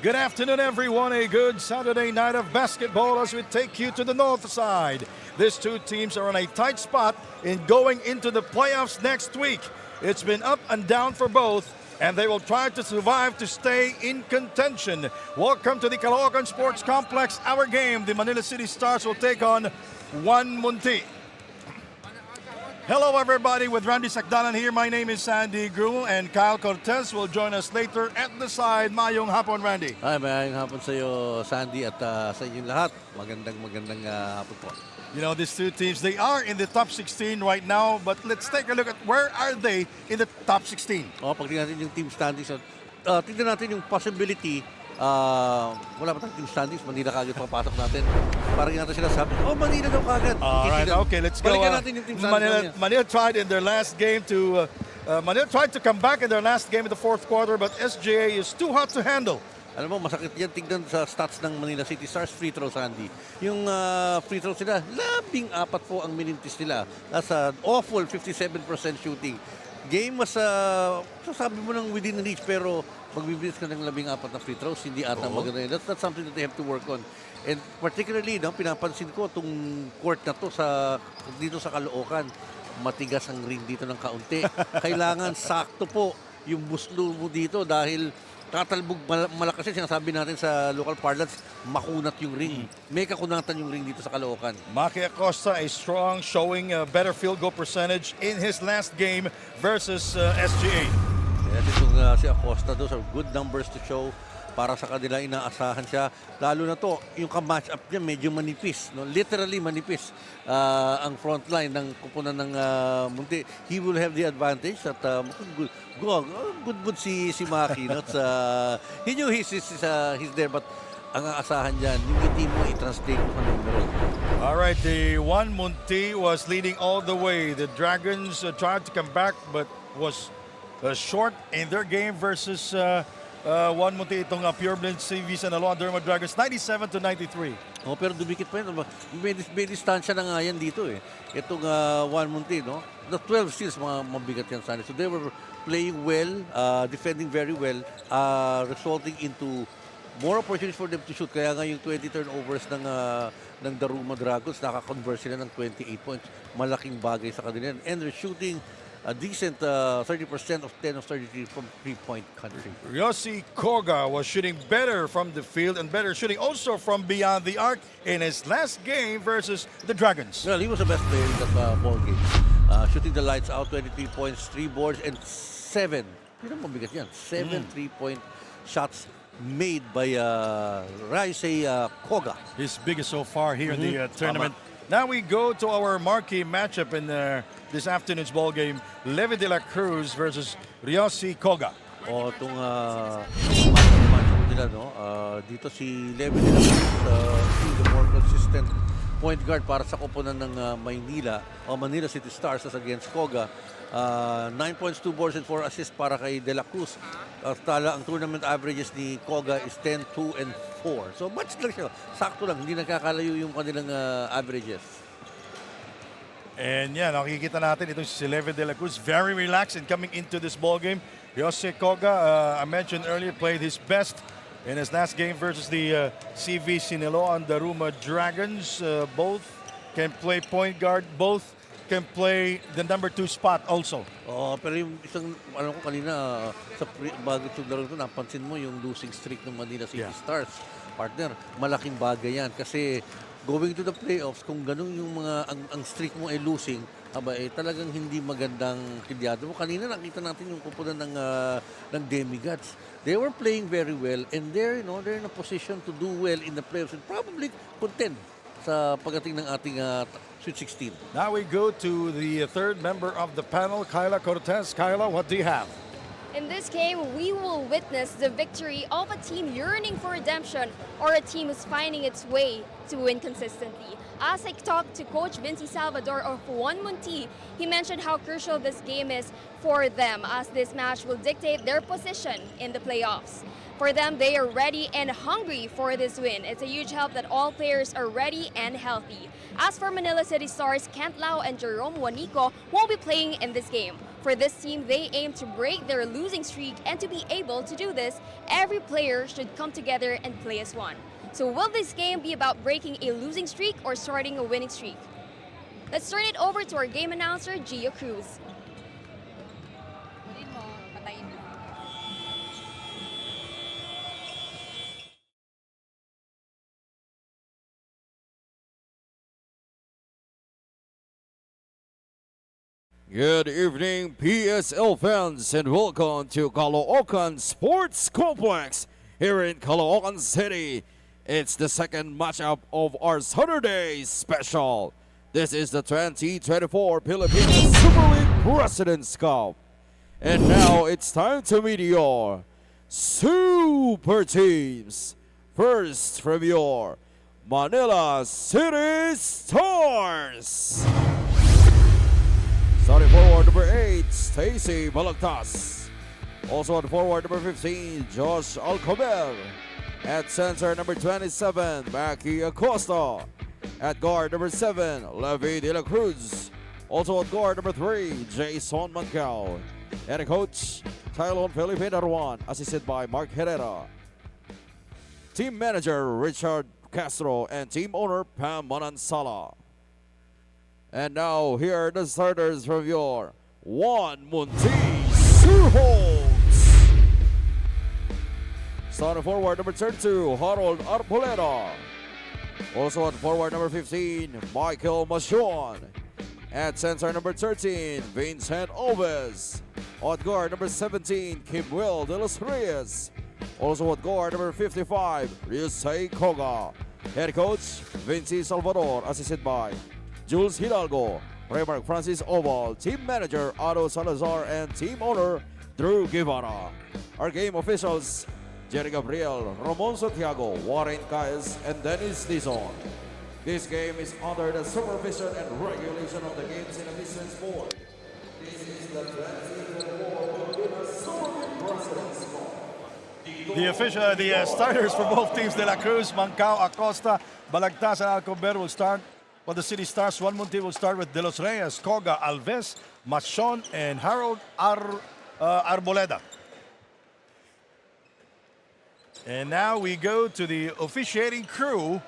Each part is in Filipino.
Good afternoon, everyone. A good Saturday night of basketball as we take you to the north side. These two teams are on a tight spot in going into the playoffs next week. It's been up and down for both, and they will try to survive to stay in contention. Welcome to the Caloocan Sports Complex. Our game, the Manila Citystars will take on 1MUNTI. Hello everybody, with Randy Sakdalan here. My name is Sandy Gru, and Kyle Cortez will join us later at the side. Mayong hapon, Randy. Ay, mayong hapon sa iyo, Sandy, at sa inyong lahat. Magandang hapon po. You know, these two teams, they are in the top 16 right now, but let's take a look at where are they in the top 16. Pag tingnan natin yung team standings, tingnan natin yung possibility. Wala pa tayong team standings, Manila kagad papasok natin. Parang natin sila sabi, Manila daw kagad. Alright, okay, let's go. Balikan natin yung team standings. Manila tried in their last game to Manila tried to come back in their last game in the fourth quarter, but SGA is too hot to handle. Alam mo, masakit yan tignan sa stats ng Manila Citystars free throw, Sandy. Yung free throw sila, 14 po ang minintis nila. That's an awful 57% shooting. Game was, sabi mo ng within reach, pero magbibilis ka ng 14 na free throws, hindi ata maganda yun. That's something that they have to work on. And particularly, pinapansin ko itong court na to dito sa Caloocan, matigas ang ring dito ng kaunti. Kailangan sakto po yung buslo mo dito dahil tatalbog malakas yan. Sinasabi natin sa local parlance, makunat yung ring. May kakunatan yung ring dito sa Caloocan. Maki Acosta, a strong showing, a better field goal percentage in his last game versus SGA. Yes, itong si Acosta doon, so good numbers to show. Para sa kanila, inaasahan siya. Lalo na to, yung ka-match up niya medyo manipis. No? Literally manipis ang front line ng kupunan ng Munti. He will have the advantage at good si Maki. No? He knew he's there, but ang aasahan dyan, yung team mo i-translate mo sa numero. Alright, the 1MUNTI was leading all the way. The Dragons tried to come back but was short in their game versus 1MUNTI, itong Pure Blend CV Sinaloa Derma Dragons, 97-93. Pero dumikit pa yun. May distansya na nga yan dito eh. Itong 1MUNTI, no? The 12 steals, mga mabigat yan sana. So they were playing well, defending very well, resulting into more opportunities for them to shoot. Kaya nga yung 20 turnovers ng Daruma Dragons, nakakonvert sila ng 28 points. Malaking bagay sa kanila. And they're shooting a decent 30% of 10 of 33 from three-point country. Yossi Koga was shooting better from the field and better shooting also from beyond the arc in his last game versus the Dragons. Well, he was the best player in that ball game. Shooting the lights out, 23 points, 3 boards, and 7. Hindi naman mabigat yan. 7 3-point shots made by Raisei Koga. His biggest so far here in the tournament. Now we go to our marquee matchup in this afternoon's ball game, Levi de la Cruz versus Yossi Koga. Itong matchup nila, no? Dito si Levi de la Cruz, the more consistent point guard para sa koponan ng Manila Citystars as against Koga. 9 points, 2 boards, and 4 assists para kay De La Cruz. Ang tournament averages ni Koga is 10, 2, and 4. So match lang siya. Sakto lang, hindi nagkakalayo yung kanilang averages. And yeah, nakikita natin itong si Levi de la Cruz, very relaxed in coming into this ball game. Yossi Koga, I mentioned earlier, played his best in his last game versus the CV Sinaloa and Daruma Dragons. Both can play point guard, both can play the number 2 spot also. Pero yung isang, kanina, bago itong laro ito, napansin mo yung losing streak ng Manila Citystars. Partner, malaking bagay yan. Kasi going to the playoffs, kung ganun yung ang streak mo ay losing, talagang hindi magandang kidyado mo. Kanina nakita natin yung kupunan ng demigods. They were playing very well, and they're in a position to do well in the playoffs and probably contend sa pagdating ng ating Sweet 16. Now we go to the third member of the panel, Kyla Cortez. Kyla, what do you have? In this game, we will witness the victory of a team yearning for redemption or a team who's finding its way to win consistently. As I talked to Coach Vinci Salvador of 1MUNTI, he mentioned how crucial this game is for them as this match will dictate their position in the playoffs. For them, they are ready and hungry for this win. It's a huge help that all players are ready and healthy. As for Manila Citystars, Kent Lau and Jerome Juanico won't be playing in this game. For this team, they aim to break their losing streak, and to be able to do this, every player should come together and play as one. So will this game be about breaking a losing streak or starting a winning streak? Let's turn it over to our game announcer, Gio Cruz. Good evening, PSL fans, and welcome to Caloocan Sports Complex here in Caloocan City. It's the second matchup of our Saturday special. This is the 2024 Philippine Super League President's Cup. And now it's time to meet your super teams. First from your Manila City Stars. Starting forward, number 8, Stacy Balagtas. Also on forward, number 15, Josh Alcomer. At center, number 27, Maki Acosta. At guard, number 7, Levi De La Cruz. Also on guard, number 3, Jason Mancao. And a coach, Tylon Felipe Darwan, assisted by Mark Herrera. Team manager, Richard Castro. And team owner, Pam Manansala. And now, here are the starters from your 1MUNTI XUR. Starting forward, number 32, Harold Arboleda. Also on forward, number 15, Michael Machon. At center, number 13, Vincent Alves. On guard, number 17, Kimwell De Los Reyes. Also on guard, number 55, Ryusei Koga. Head coach, Vinci Salvador, assisted by Jules Hidalgo, Remark Francis Oval, team manager Otto Salazar, and team owner Drew Guevara. Our game officials, Jerry Gabriel, Ramon Santiago, Warren Caes, and Dennis Dizon. This game is under the supervision and regulation of the Games and Admissions Board. This is the 2024 Super President's Cup. The starters for both teams, De La Cruz, Mancao, Acosta, Balagtas, and Alcober will start. Well, the City Stars, 1MUNTI will start with De Los Reyes, Koga, Alves, Machon, and Harold Arboleda. And now we go to the officiating crew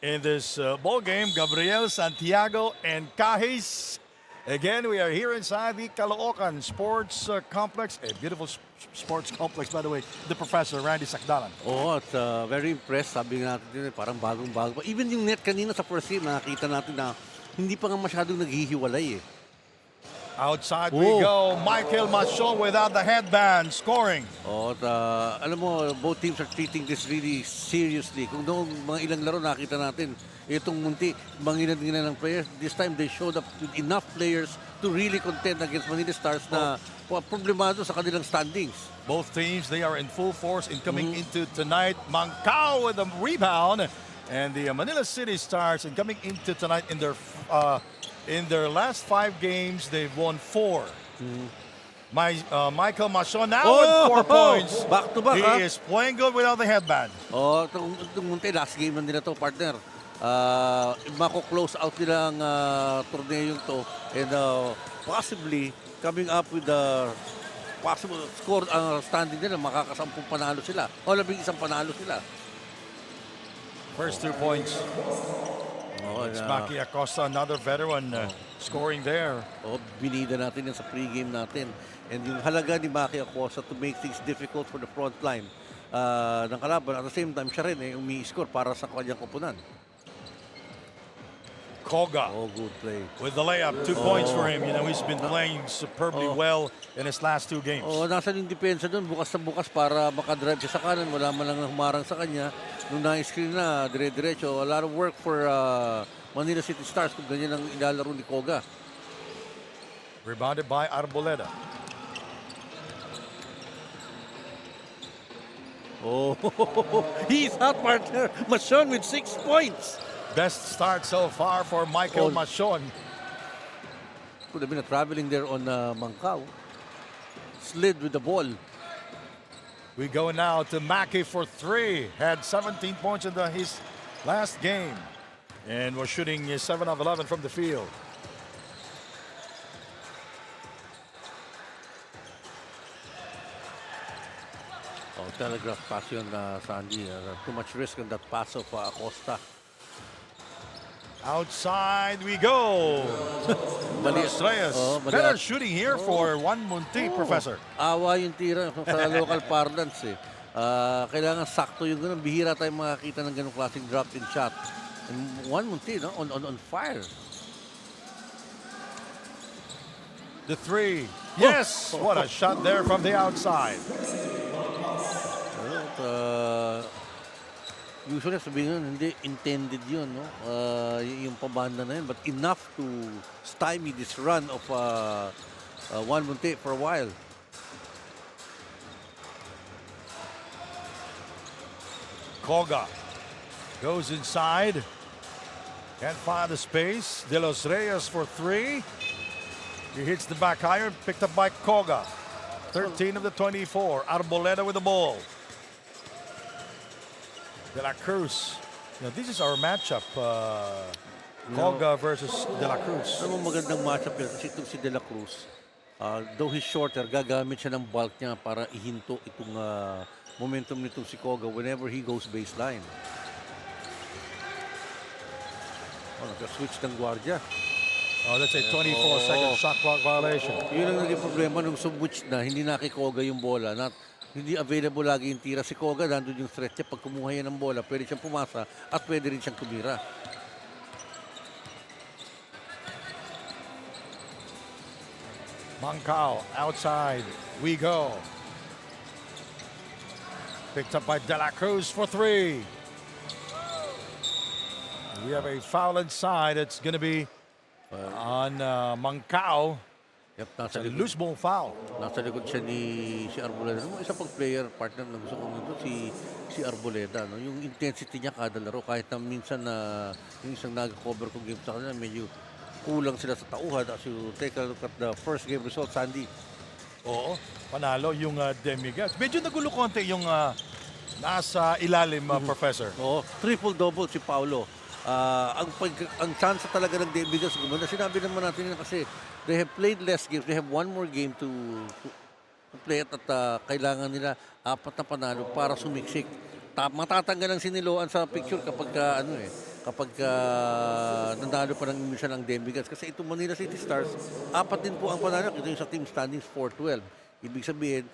in this ball game, Gabriel, Santiago, and Caes. Again, we are here inside the Caloocan Sports Complex. A beautiful sports complex, by the way. The professor, Randy Sakdalan. Oh, at very impressed. Sabi nga natin din, parang bagong-bago. Even yung net kanina sa first game, nakita natin na hindi pa nga masyadong naghihiwalay eh. Outside we go. Michael Machon without the headband, scoring. Oh, at alam mo, both teams are treating this really seriously. Kung noong mga ilang laro nakita natin, itong Munti, mga ilan ng players, this time they showed up with enough players to really contend against Manila Stars na problemado sa kanilang standings. Both teams, they are in full force in coming into tonight. Mancao with a rebound. And the Manila City Stars in coming into tonight in their last 5 games, they've won 4. Michael Machon now with 4 points. Back to back, He is playing good without the headband. Oh, itong Munti, last game na nila to, partner. Mako-close out nila ang torneo to. And possibly, coming up with the possible score standing nila, makakasampung panalo sila. O 11 panalo sila. First 2 points. It's Maki Acosta, another veteran scoring there. Oh, binida natin yan sa pregame natin. And yung halaga ni Maki Acosta to make things difficult for the front line ng kalaban. At the same time, siya rin umi-score para sa kanyang koponan. Koga. Oh, good play. With the layup, 2 points for him. You know, he's been playing superbly well in his last 2 games. Oh, nasan yung depensa doon, bukas na bukas para makadrive siya sa kanan. Wala man lang humarang sa kanya. Nung na-screen na, dire-diretso. A lot of work for Manila City Stars kung ganyan ang ilalaro ni Koga. Rebounded by Arboleda. Oh, he's hot, partner. Machon with 6 points. Best start so far for Michael Machon. Could have been a traveling there on Mancao. Slid with the ball. We go now to Maki for 3. Had 17 points in his last game. And was shooting 7 of 11 from the field. Oh, telegraph pass yun, Sandy. Too much risk on that pass of Acosta. Outside we go. Los Reyes. Better shooting here for 1MUNTI, Professor. Awa yung tira sa local parlance eh. Kailangan sakto yung ganun. Bihira tayong makakita ng ganung klaseng drop-in shot. And 1MUNTI, no? on fire. The three. Yes! What a shot there from the outside. Usually sabihin nun, hindi intended yun, no? Yung pabanda na yun. But enough to stymie this run of 1MUNTI for a while. Koga goes inside. Can't find the space. De Los Reyes for three. He hits the back iron, picked up by Koga. 13 of the 24. Arboleda with the ball. De La Cruz. Now, this is our matchup. Koga versus De La Cruz. Ano magandang matchup yun kasi itong si De La Cruz. Though he's shorter, gagamit siya ng bulk niya para ihinto itong momentum nitong si Koga whenever he goes baseline. Nag-switch ng gwardiya. Oh, that's a 24-second shot clock violation. Yun ang naging problema nung switch na hindi nakikoga yung bola. Hindi available lagi yung tira si Koga. Nandun yung threat niya. Pag kumuha yan ng bola, pwede siyang pumasa at pwede rin siyang tumira. Mancao outside. We go. Picked up by De La Cruz for three. We have a foul inside. It's going to be on Mancao. Yep, It's a loose ball foul. Nasa likod siya ni si Arboleda. Isa pang player, partner na gusto kong ito, si Arboleda. No? Yung intensity niya kada laro, kahit na minsan yung isang nag-cover kong game sa kanila, medyo kulang sila sa tauhan. As you take a look at the first game result, Sandy. Oo, panalo yung Demigas. Medyo nagulo konti yung nasa ilalim, Professor. Oo, triple-double si Paulo. Ang chance talaga ng Demigas gumanda. Sinabi naman natin yun kasi they have played less games. They have one more game to play at kailangan nila 4 na panalo para sumiksik. Matatanggal ang siniloan sa picture kapag nanalo pa ng imisyon ng Demigas. Kasi itong Manila City Stars, 4 din po ang panalo. Ito yung sa team standings 4-12. Ibig sabihin,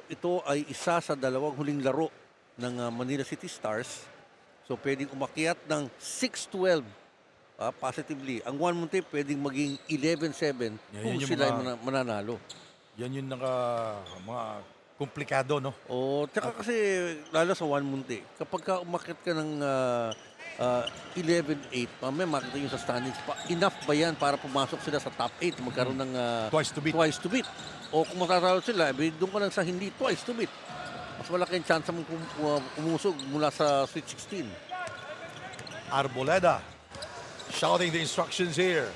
ito ay isa sa 2 huling laro ng Manila City Stars. So pwedeng umakyat ng 6-12 positively. Ang 1MUNTI pwedeng maging 11-7 kung sila ay mananalo. Yan yung mga komplikado, no? O, tsaka kasi lalo sa 1MUNTI, kapag ka umakyat ka ng 11-8, mamaya makita yung sa standings, enough ba yan para pumasok sila sa top 8, magkaroon ng twice to beat. O kung matatalo sila, doon ka lang sa hindi twice to beat. Mas malaki ang chance mong umusog mula sa Sweet 16. Arboleda shouting the instructions here.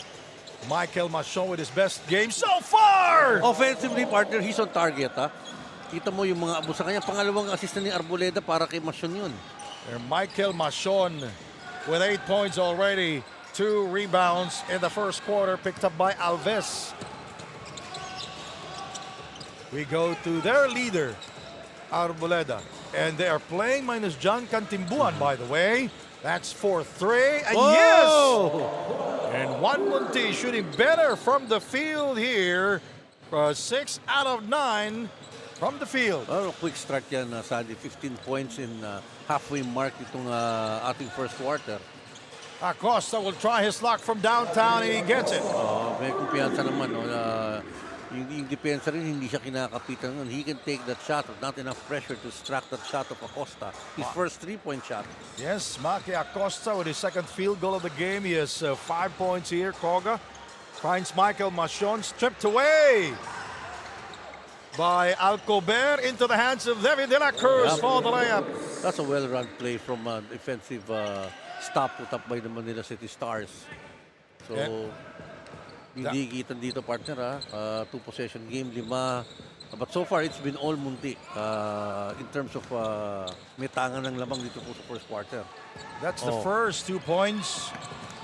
Michael Machon with his best game so far! Offensively, partner, he's on target, ha? Kita mo yung mga abusa kanya. Pangalawang assist ni Arboleda para kay Machon yun. Michael Machon with 8 points already. 2 rebounds in the first quarter picked up by Alves. We go to their leader, Arboleda. And they are playing minus John Cantimbuan, by the way. That's 4-3. And yes! And 1MUNTI shooting better from the field here. 6 out of 9 from the field. Oh, quick start yan, Sandy. 15 points in halfway mark itong ating first quarter. Acosta will try his luck from downtown and he gets it. May kumpiyansa naman. No? Yung depensa rin, hindi siya kinakapitan nun. He can take that shot with not enough pressure to extract that shot of Acosta. His first 3-point shot. Yes, Maki Acosta with his second field goal of the game. He has 5 points here. Koga finds Michael Machon, stripped away by Alcober into the hands of David De La Cruz for the layup. That's a well-run play from defensive stop put up by the Manila City Stars. So, hindi kita dito, partner, 2-possession game, 5. But so far, it's been all MUNTI in terms of may tangan ng lamang dito po sa first quarter. That's the first 2 points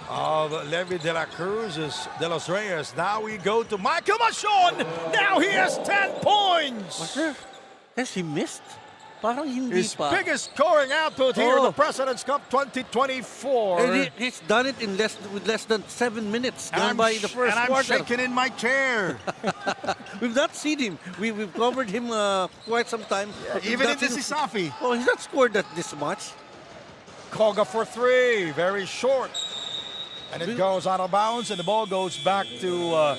of Levi De La Cruz, De Los Reyes. Now we go to Michael Machon. Now he has 10 points. Master, Has he missed? Parang hindi His pa. biggest scoring output here in Oh. the President's Cup 2024. And he's done it in with less than 7 minutes. Gone by the first I'm quarter. shaking in my chair. We've not seen him. We've covered him quite some time. but we've Even in not this seen- Isafi. Oh, he's not scored that this much. Koga for three, very short. And it goes out of bounds, and the ball goes back to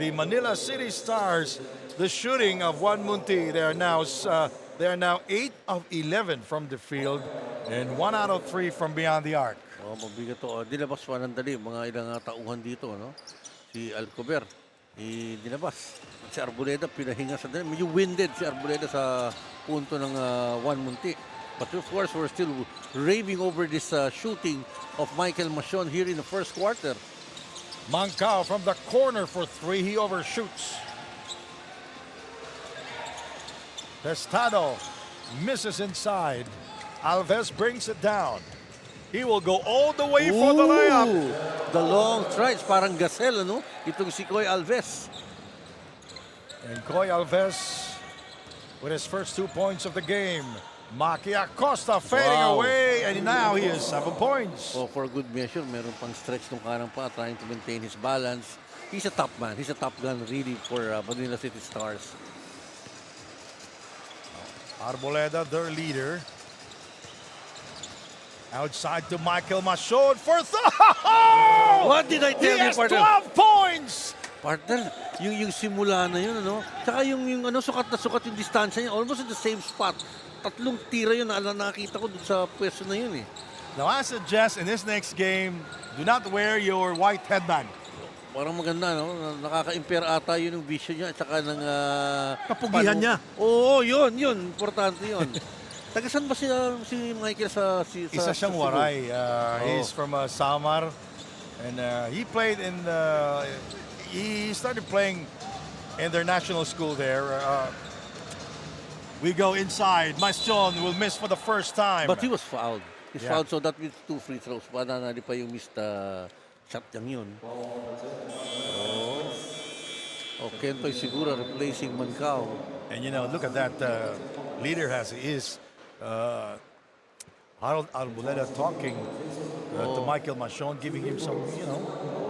the Manila City Stars. The shooting of 1MUNTI, they are now 8 of 11 from the field and 1 out of 3 from beyond the arc. Oh, mabigat to. Dinabas pa ng dali. Mga ilang tauhan dito, no? Si Alcover, dinabas. Si Arboleda, pinahinga sa dali. Medyo winded si Arboleda sa punto ng 1MUNTI. But of course, we're still raving over this shooting of Michael Machon here in the first quarter. Mancao from the corner for 3, he overshoots. Testado misses inside. Alves brings it down. He will go all the way for the layup. The long strides, parang gazelle, ano? Itong si Koy Alves. And Koy Alves with his first 2 points of the game. Maki Acosta fading Wow. away, and now he has 7 points. So for good measure, meron pang stretch ng karang pa, trying to maintain his balance. He's a top man. He's a top gun really for Manila City Stars. Arboleda, their leader. Outside to Michael Machon for What did I He tell you, has partner? 12 points! Partner, yung simula na yun, ano? Tsaka yung ano, sukat na sukat yung distansya niya, almost in the same spot. 3 tira yun na nakita ko dun sa pwesto na yun eh. Now I suggest in this next game, do not wear your white headband. Parang maganda, no? Nakaka-impair ata yun yung vision niya at saka ng... Kapugihan niya. Oo, yun. Importante yun. Tagasan ba si Michael sa Isa siyang Cebu? waray. He's from Samar. And he played in he started playing in their national school there. We go inside. Machon will miss for the first time. But he was fouled. He's Yeah. fouled, so that means 2 free throws. Pananali pa yung missed shot niyang yun. Oh, Kentoy Segura replacing Mancao. And you know, look at that leader he is Harold Arboleda talking to Michael Machon, giving him some,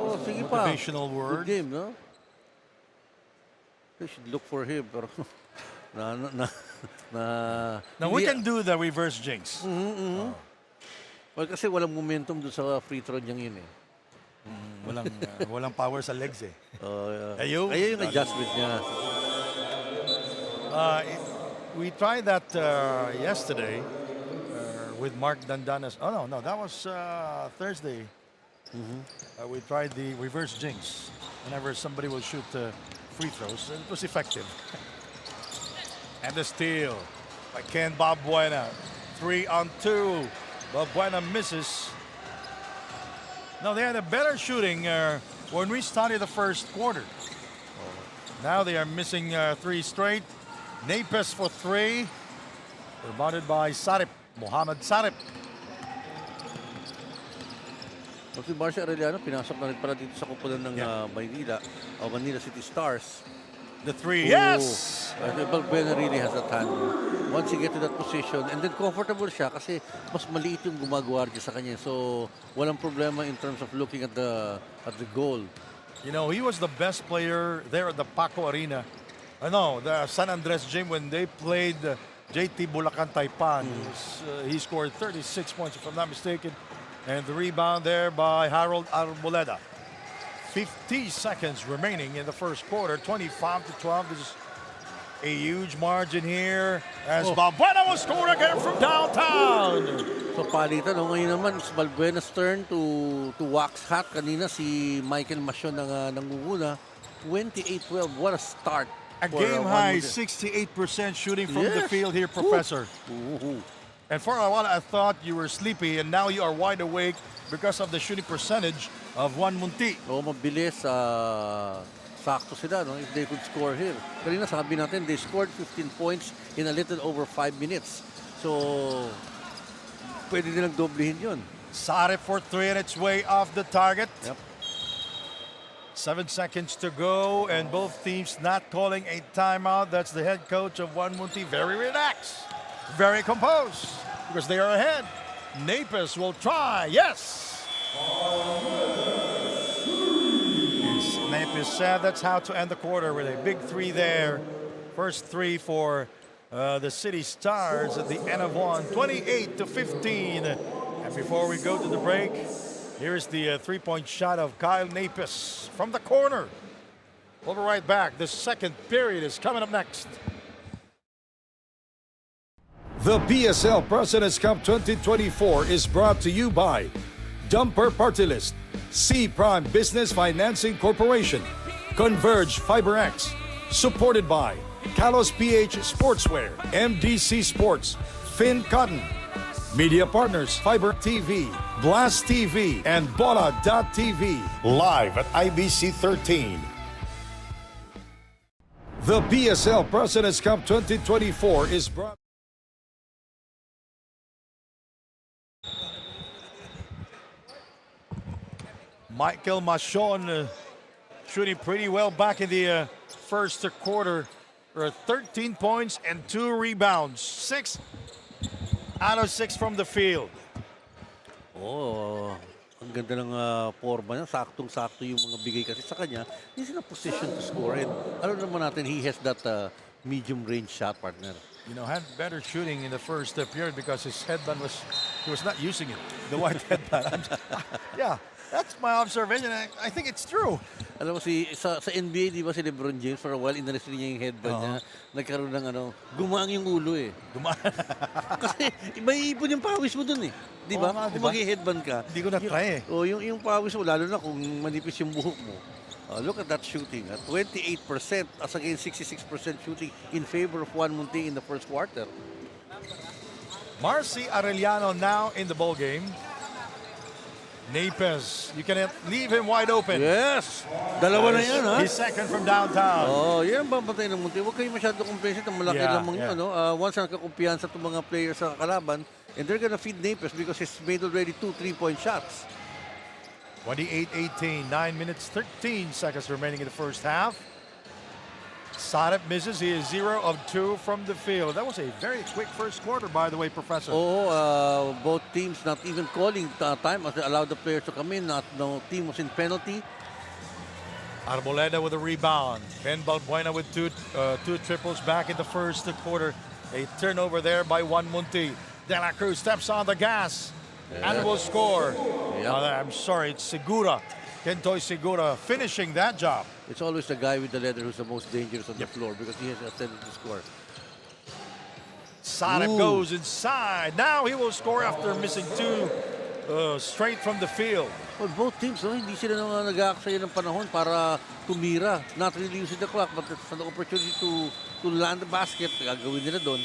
Oh, sige pa. motivational Good word. game, no? They should look for him, pero Now we can do the reverse jinx. Well, kasi walang momentum doon sa free throw niyang yun eh. Walang power sa legs eh. Ayun yung adjustment niya. We tried that yesterday with Mark Dandanas. Oh no, that was Thursday. We tried the reverse jinx. Whenever somebody will shoot free throws, it was effective. And the steal by Ken Balbuena. 3 on 2. Balbuena misses. No, they had a better shooting when we started the first quarter. Now they are missing 3 straight. Napes for 3. Rebounded by Sarip. Mohamed Sarip. Si Marcia Arellano, pinasok na rin pala dito sa kupulan ng Manila City Stars. The 3. Yes! Balbuena really has that hand. Once he get to that position, and then comfortable siya kasi mas maliit yung gumagwardiya sa kanya. So, walang problema in terms of looking at the goal. You know, he was the best player there at the Paco Arena. The San Andres gym when they played JT Bulacan Taipan. He scored 36 points, if I'm not mistaken. And the rebound there by Harold Arboleda. 50 seconds remaining in the first quarter. 25-12. This is a huge margin here as Balbuena will score again from downtown. So palitan, ngayon naman it's Balbuena's turn to wax hot. Kanina si Michael Machon nangunguna. 28-12, what a start. A game high 68% shooting from the field here, Professor. And for a while I thought you were sleepy and now you are wide awake because of the shooting percentage of 1MUNTI. Mabilis, sakto sila, no? If they could score here. Kanina sabi natin, they scored 15 points in a little over 5 minutes. So, pwede nilang doblehin yun. Sarip for 3 and it's way off the target. Yep. 7 seconds to go, and both teams not calling a timeout. That's the head coach of 1MUNTI, very relaxed, very composed, because they are ahead. Naples will try, yes! Naples said that's how to end the quarter, with a big three there. First three for the City Stars at the end of one, 28-15. And before we go to the break, here's the three-point shot of Kyle Naples from the corner. We'll be right back. The second period is coming up next. The PSL President's Cup 2024 is brought to you by Dumper Party List, C Prime Business Financing Corporation, Converge FiberX, supported by Kalos PH Sportswear, MDC Sports, Finn Cotton, Media Partners, Fiber TV, Blast TV, and Bola.tv. Live at IBC 13. The PSL President's Cup 2024 is brought. Michael Machon shooting pretty well back in the first quarter. 13 points and 2 rebounds. 6 out of 6 from the field. Oh, ang ganda ng forma niya. Saktong-sakto yung mga bigay kasi sa kanya. He's in a position to score. And alam naman natin, he has that medium range shot, partner. You know, had better shooting in the first period because his headband he was not using it. The white headband. Yeah. That's my observation. I think it's true. Alam mo, sa NBA, di ba si LeBron James, for a while, inalis niya yung headband niya. Nagkaroon ng gumaang yung ulo eh. Kasi may ipon yung pawis mo dun eh. Di ba? Kung mag-headband ka. Hindi ko na-try eh. Yung pawis mo, lalo na kung manipis yung buhok mo. Look at that shooting. 28% as against 66% shooting in favor of 1MUNTI in the first quarter. Marcy Arellano now in the ball game. Naples, you can leave him wide open. Yes! Dalawa na yan, ha? He's second from downtown. Yan ang babatay ng Munti. Huwag kayo masyado kumpensit. Ang malaki lamang yun, no? Once na nagkakumpiyansa itong mga players sa kalaban, and they're gonna feed Naples because he's made already 2 3-point shots. 28-18, 9 minutes, 13 seconds remaining in the first half. Sarep misses. He is 0 of 2 from the field. That was a very quick first quarter, by the way, Professor. Both teams not even calling time as they allowed the players to come in. No team was in penalty. Arboleda with a rebound. Ben Balbuena with two triples back in the first quarter. A turnover there by 1MUNTI. De La Cruz steps on the gas and will score. I'm sorry, it's Segura. Kentoy Segura finishing that job. It's always the guy with the leather who's the most dangerous on the floor because he has a tendency to score. Sarep goes inside. Now he will score after missing 2 straight from the field. Well, both teams, hindi sila nag-aaksaya ng panahon para tumira. Not really using the clock, but it's an opportunity to land the basket. Gagawin nila doon.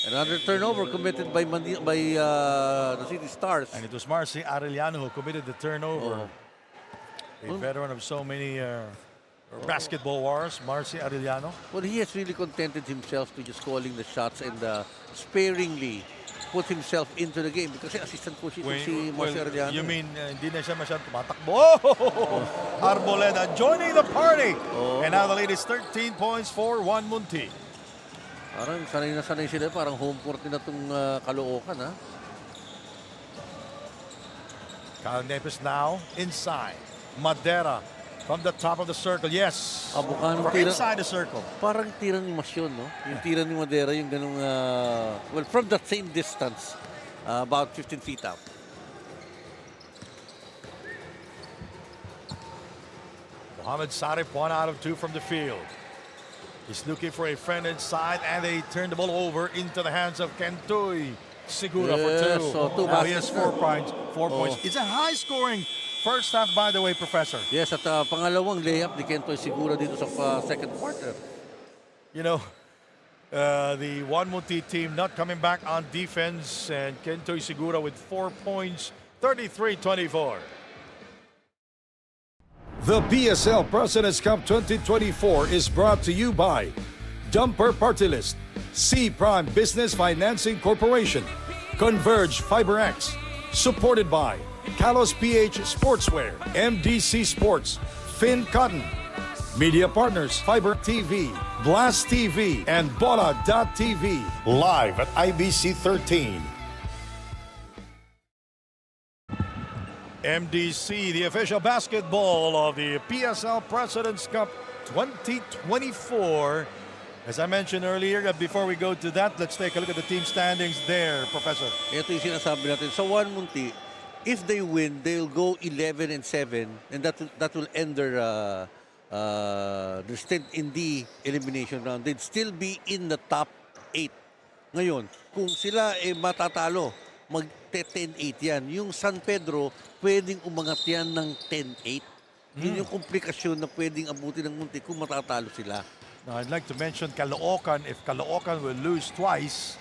Another turnover committed by the City Stars. And it was Marcy Arellano who committed the turnover. A veteran of so many basketball wars, Marcy Arellano. Well, he has really contented himself to just calling the shots and sparingly put himself into the game because assistant coach ito si Marcy Arellano. You mean hindi na siya masyadong tumatakbo? Arboleda joining the party. And now the lead is 13 points for 1MUNTI. Parang sanay na sanay sila. Parang home court nila itong Caloocan, ha? Kyle Naples now inside. Madera from the top of the circle. Yes. From inside the circle. Parang tira ni Masyon, no? Yung tira ni Madera, yung ganung, well, from that same distance, about 15 feet out. Mohamed Sarep, 1 out of 2 from the field. He's looking for a friend inside, and they turn the ball over into the hands of Kentoy Segura for 2. So now he has 4 points. 4 points. It's a high-scoring first half, by the way, Professor. Yes, at pangalawang layup ni Kentoy Segura dito sa second quarter. You know, the 1MUNTI team not coming back on defense, and Kentoy Segura with 4 points, 33-24. The PSL President's Cup 2024 is brought to you by Dumper Party List, C Prime Business Financing Corporation, Converge FiberX, supported by Kalos PH Sportswear, MDC Sports, Fin Cotton. Media partners, Fiber TV, Blast TV, and Bola.tv. Live at IBC 13. MDC, the official basketball of the PSL President's Cup 2024. As I mentioned earlier, before we go to that, let's take a look at the team standings there, Professor. Ito yung sinasabi natin. Sa 1MUNTI, if they win, they'll go 11-7, and that will end their stint in the elimination round. They'd still be in the top 8. Ngayon, kung sila matatalo, mag-10-8 yan. Yung San Pedro, pwedeng umangat yan ng 10-8. Yun yung komplikasyon na pwedeng abutin ng Munti kung matatalo sila. Now, I'd like to mention Caloocan. If Caloocan will lose twice,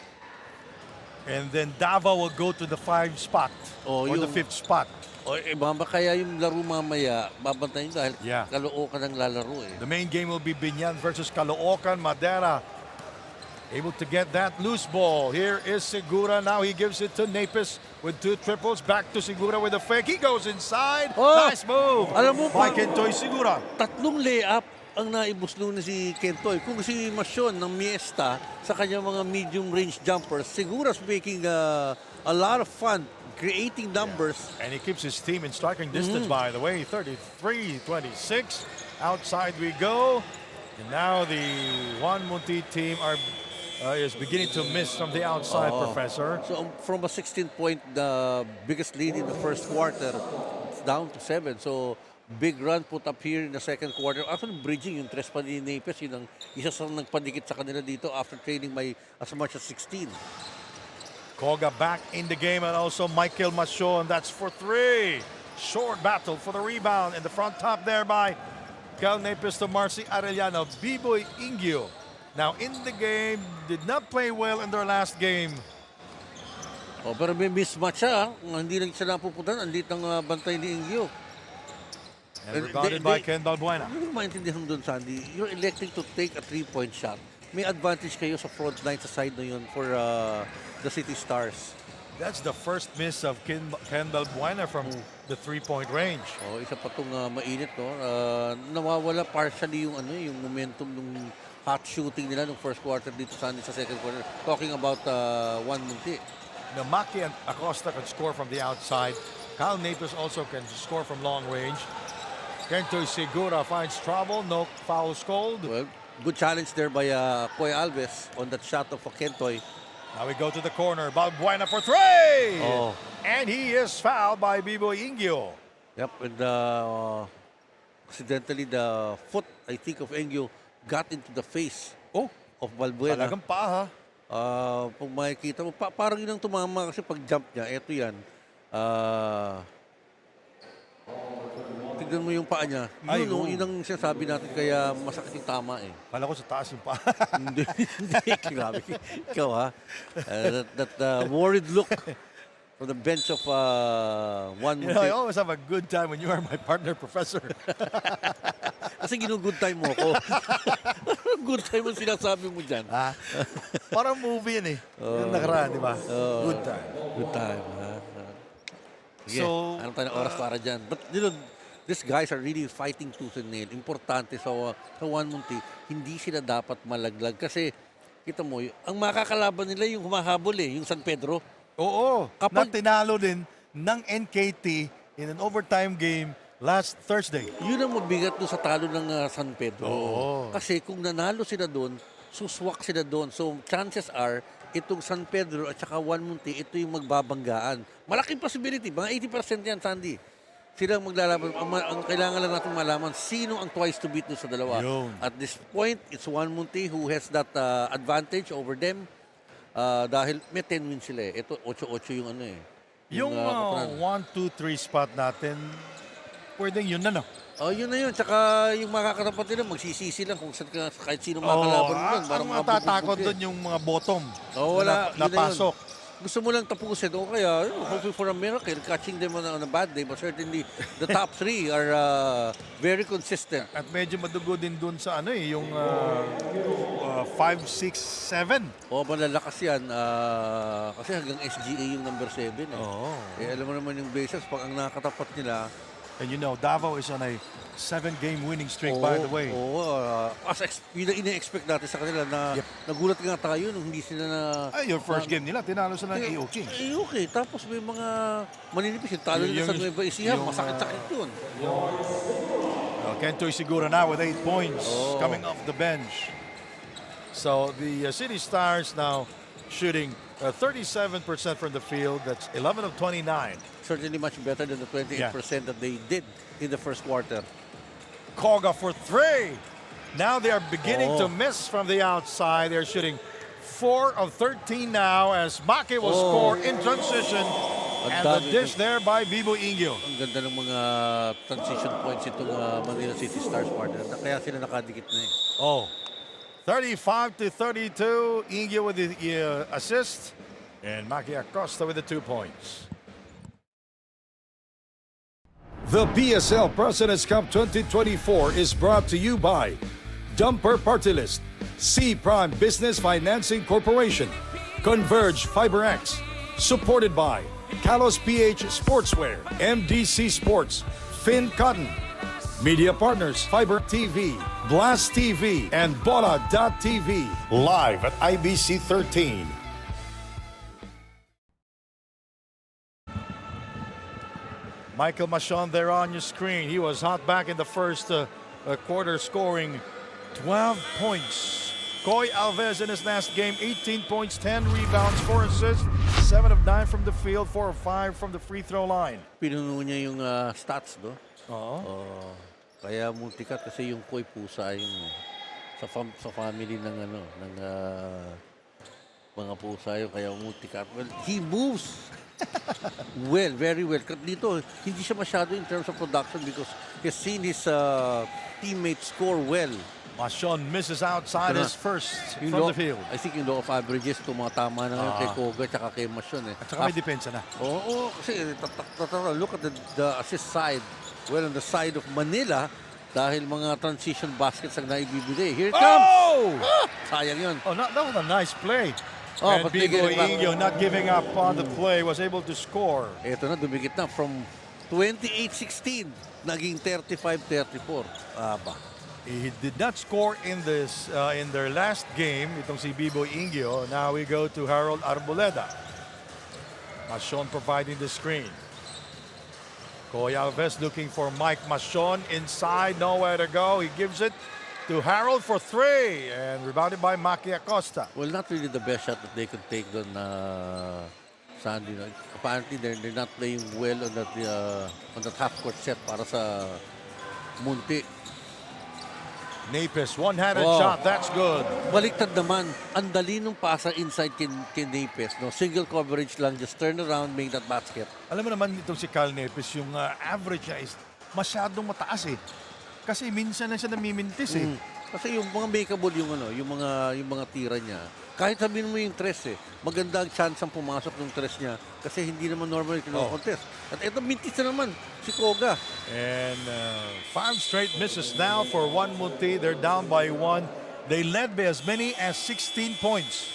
and then Davao will go to the 5 spot or the 5th spot. O, baka kaya yung laro mamaya, babantayin dahil Yeah. Caloocan ang lalaro eh. The main game will be Binyan versus Caloocan. Madera able to get that loose ball. Here is Segura. Now he gives it to Napis with 2 triples. Back to Segura with a fake. He goes inside. Oh! Nice move Alam mo by pa- Kentoy Segura. Tatlong layup ang naibus nun si Kentoy. Kung si Masyon ng Miesta sa kanyang mga medium range jumpers, Segura's making a lot of fun creating numbers. And he keeps his team in striking distance, by the way. 33-26. Outside we go. And now the 1MUNTI team is beginning to miss from the outside, Professor. So from a 16-point biggest lead in the first quarter, it's down to 7. So big run put up here in the second quarter. Actually bridging yung tres pa ni Napes, yun ang isa sa nagpadikit sa kanila dito after trailing by as much as 16. Koga back in the game, and also Michael Machon. That's for 3. Short battle for the rebound in the front top there by Cal Napis to Marcy Arellano. B-Boy Ingyo now in the game, did not play well in their last game. Oh, pero may mismatch siya. Hindi lang siya napupuntan. Andit ang bantay ni Ingyo. And regarded by Ken Balbuena. Hindi ko maintindihan doon, Sandy. You're electing to take a 3-point shot. May advantage kayo sa front line sa side na yun for the City Stars. That's the first miss of Ken Balbuena from the 3-point range. Oh, isa pa itong mainit, no? Nawawala partially yung yung momentum ng hot shooting nila nung first quarter dito sa second quarter. Talking about 1MUNTI. Namaki and Acosta can score from the outside. Cal Napis also can score from long range. Kentoy Segura finds trouble. No fouls called. Well, good challenge there by Koy Alves on that shot of Kentoy. Now we go to the corner. Balbuena for 3! Oh. And he is fouled by B-Boy Ingyo. Yep, and accidentally the foot, I think, of Engyo got into the face of Balbuena. Talagang pa, ha? Kung makikita mo, parang yun ang tumama kasi pag jump niya, eto yan. Tignan mo yung paa niya. Ay, Yun ang sinasabi natin kaya masakit yung tama eh. Kala ko sa taas yung pa. Hindi, grabe. Ikaw ha. That worried look from the bench of 1MUNTI. You know, I always have a good time when you are my partner, Professor. Kasi good time mo ako. Good time ang sinasabi mo dyan. Parang movie yan eh. Yung nakaraan, di ba? Good time. Good time. Sige, So, anong tayo ng oras para dyan? But you know, these guys are really fighting tooth and nail. Importante sa 1MUNTI, hindi sila dapat malaglag. Kasi, kita mo, ang makakalaban nila yung humahabol eh, yung San Pedro. Oo. Kapag- Na tinalo din ng NKT in an overtime game last Thursday. Yun ang mabigat doon sa talo ng San Pedro. Oo. Kasi kung nanalo sila doon, suswak sila doon. So, chances are, itong San Pedro at saka 1MUNTI, ito yung magbabanggaan. Malaking possibility. Mga 80% yan, Sandy. Sila ang maglalaban. Ang kailangan lang natin malaman, sino ang twice to beat doon sa dalawa. Yun. At this point, it's 1MUNTI who has that advantage over them. Dahil may 10 wins sila eh. Ito, 8-8 yung Yung kapatid. 1, 2, 3 spot natin, pwedeng yun na, no? Oh, yun na yun. Tsaka yung makakatapat nila, magsisisi lang kung saan kahit sino makakalaban mo doon. Ang matatakot doon yung mga bottom wala. na napasok. Gusto mo lang tapusin o kaya hoping for a miracle, catching them on a bad day. But certainly, the top 3 are very consistent. At medyo madugo din doon sa yung 5, 6, 7. O, malalakas yan. Kasi hanggang SGA yung number 7. Eh. Oo. Alam mo naman yung bases, pag ang nakatapat nila, And you know, Davao is on a 7-game winning streak, by the way. Ina-expect natin sa kanila na nagulat nga tayo nung hindi sila na... Ay, yung first game nila, tinalo sila ng AOK. AOK, tapos may mga maninipis. Yung talo nila sa Nueva Ecija, masakit-sakit yun. Kentoy Segura now with 8 points coming off the bench. So the City Stars now shooting 37% from the field. That's 11 of 29. Certainly much better than the 28% that they did in the first quarter. Koga for 3. Now they are beginning to miss from the outside. They're shooting 4 of 13 now as Maki will score in transition. And the dish there by Bibo Ingyo. Ang ganda ng mga transition points itong Manila City Stars partner. Kaya sila nakadikit na eh. 35-32. Ingyo with the assist. And Maki Acosta with the 2 points. The PSL President's Cup 2024 is brought to you by Dumper Party List, C Prime Business Financing Corporation, Converge FiberX, supported by Kalos PH Sportswear, MDC Sports, Finn Cotton, Media Partners, Fiber TV, Blast TV, and Bola.tv, live at IBC 13. Michael Machon there on your screen. He was hot back in the first quarter, scoring 12 points. Koy Alves in his last game, 18 points, 10 rebounds, 4 assists, 7 of 9 from the field, 4 of 5 from the free throw line. Pinuno niya yung stats, no? Kaya multikat kasi yung Koy pusa yung sa family ng mga pusa yung kaya multikat. Well, he moves well, very well. Dito, hindi siya masyado in terms of production because he's seen his teammates score well. Machon misses outside his first from the field. I think yung law of averages, tumatama na ngayon kay Koga at kay Machon. At saka may depensa na. Kasi look at the assist side. Well, on the side of Manila, dahil mga transition baskets ang naibibigay. Here it comes! Sayang yun. That was a nice play. And Bibo Ingyo not giving up on the play, was able to score. Ito na, dumikit na from 28-16, naging 35-34. He did not score in this in their last game, itong si Bibo Ingyo. Now we go to Harold Arboleda. Machon providing the screen. Koy Alves looking for Mike Machon inside, nowhere to go. He gives it to Harold for 3 and rebounded by Maki Acosta. Well, not really the best shot that they could take on Sandy. Apparently, they're not playing well on that half-court set para sa Munti. Napes, one-handed shot, that's good. Baliktad naman, ang dali nung pasa inside kay Napes. No? Single coverage lang, just turn around, make that basket. Alam mo naman itong si Cal Napes, yung average niya is masyadong mataas eh. Kasi minsan lang siya namimintis eh. Kasi yung mga makeable yung mga tira niya. Kahit sabihin mo yung tres eh, maganda ang chance ang pumasok ng tres niya kasi hindi naman normal yung contest. At ito mintis na naman si Koga. And 5 straight misses now for 1MUNTI. They're down by 1. They led by as many as 16 points.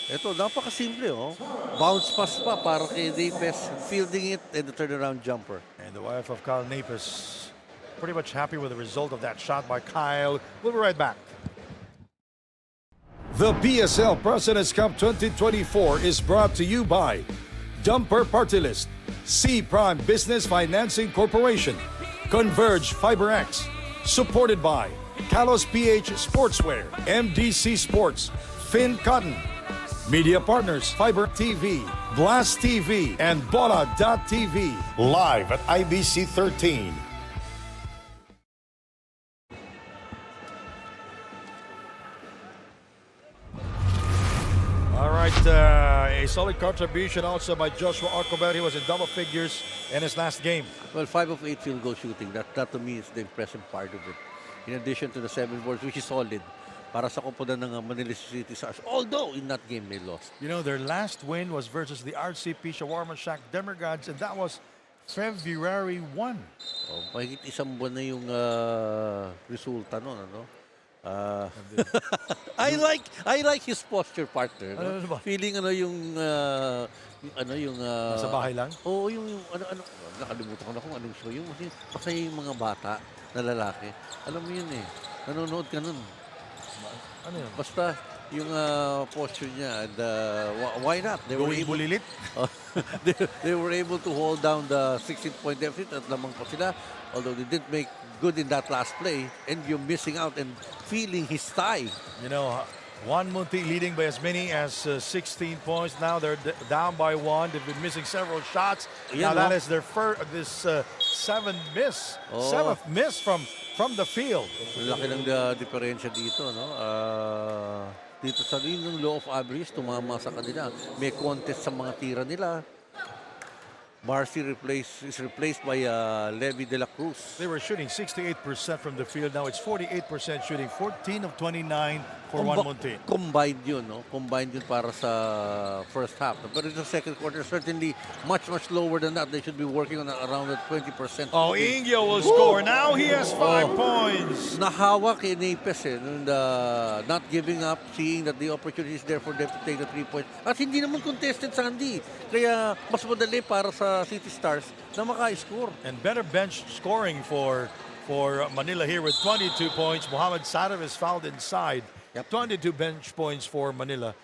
Ito, napakasimple Bounce pass pa para kay Napes, fielding it and the turnaround jumper. And the wife of Kyle Napes pretty much happy with the result of that shot by Kyle. We'll be right back. The PSL President's Cup 2024 is brought to you by Dumper Party List, C Prime Business Financing Corporation, Converge FiberX, supported by Kalos PH Sportswear, MDC Sports, Finn Cotton, Media Partners, Fiber TV, Blast TV, and Bola.tv, live at IBC 13. All right, a solid contribution also by Joshua Arcobert. He was in double figures in his last game. Well, 5 of 8 field goal shooting. That to me is the impressive part of it. In addition to the 7 boards, which is solid para sa koponan ng Manila City Stars. Although in that game they lost. You know, their last win was versus the RCP Shawarma Shack Demigods, and that was February 1. Mahigit isang buwan na yung resulta noon, ano? I I like his posture, partner. Ano ba? Feeling yung Sa bahay lang? Oo, yung nakalimutan ko na kung anong show. Yung kasi yung mga bata na lalaki. Alam mo yun eh. Nanonood ka nun. Ano yun? Basta yung posture niya and why not? Going bulilit? They were able to hold down the 16-point deficit at lamang pa sila. Although they didn't make good in that last play and you're missing out and feeling his thigh. You know, 1MUNTI leading by as many as 16 points. Now they're down by 1. They've been missing several shots. Ayan, now that is their seventh miss. Seventh miss from the field. Laki ng diferensya dito, no? Dito sa yung low of average, tumama sa kanila. May contest sa mga tira nila. Marcy is replaced by Levy de la Cruz. They were shooting 68% from the field. Now it's 48% shooting. 14 of 29 for 1MUNTI. Combined yun, no? Combined yun para sa first half. But in the second quarter, certainly much lower than that. They should be working on around at 20%. Oh, Ingyo will score. Now he has 5 points. Nahawa kay Napes and not giving up, seeing that the opportunity is there for them to take the 3 points. At hindi naman contested, Sandy. Kaya mas madali para sa City Stars na maka-score. And better bench scoring for Manila here with 22 points. Mohamed Sadaf is fouled inside. 22 bench points for Manila.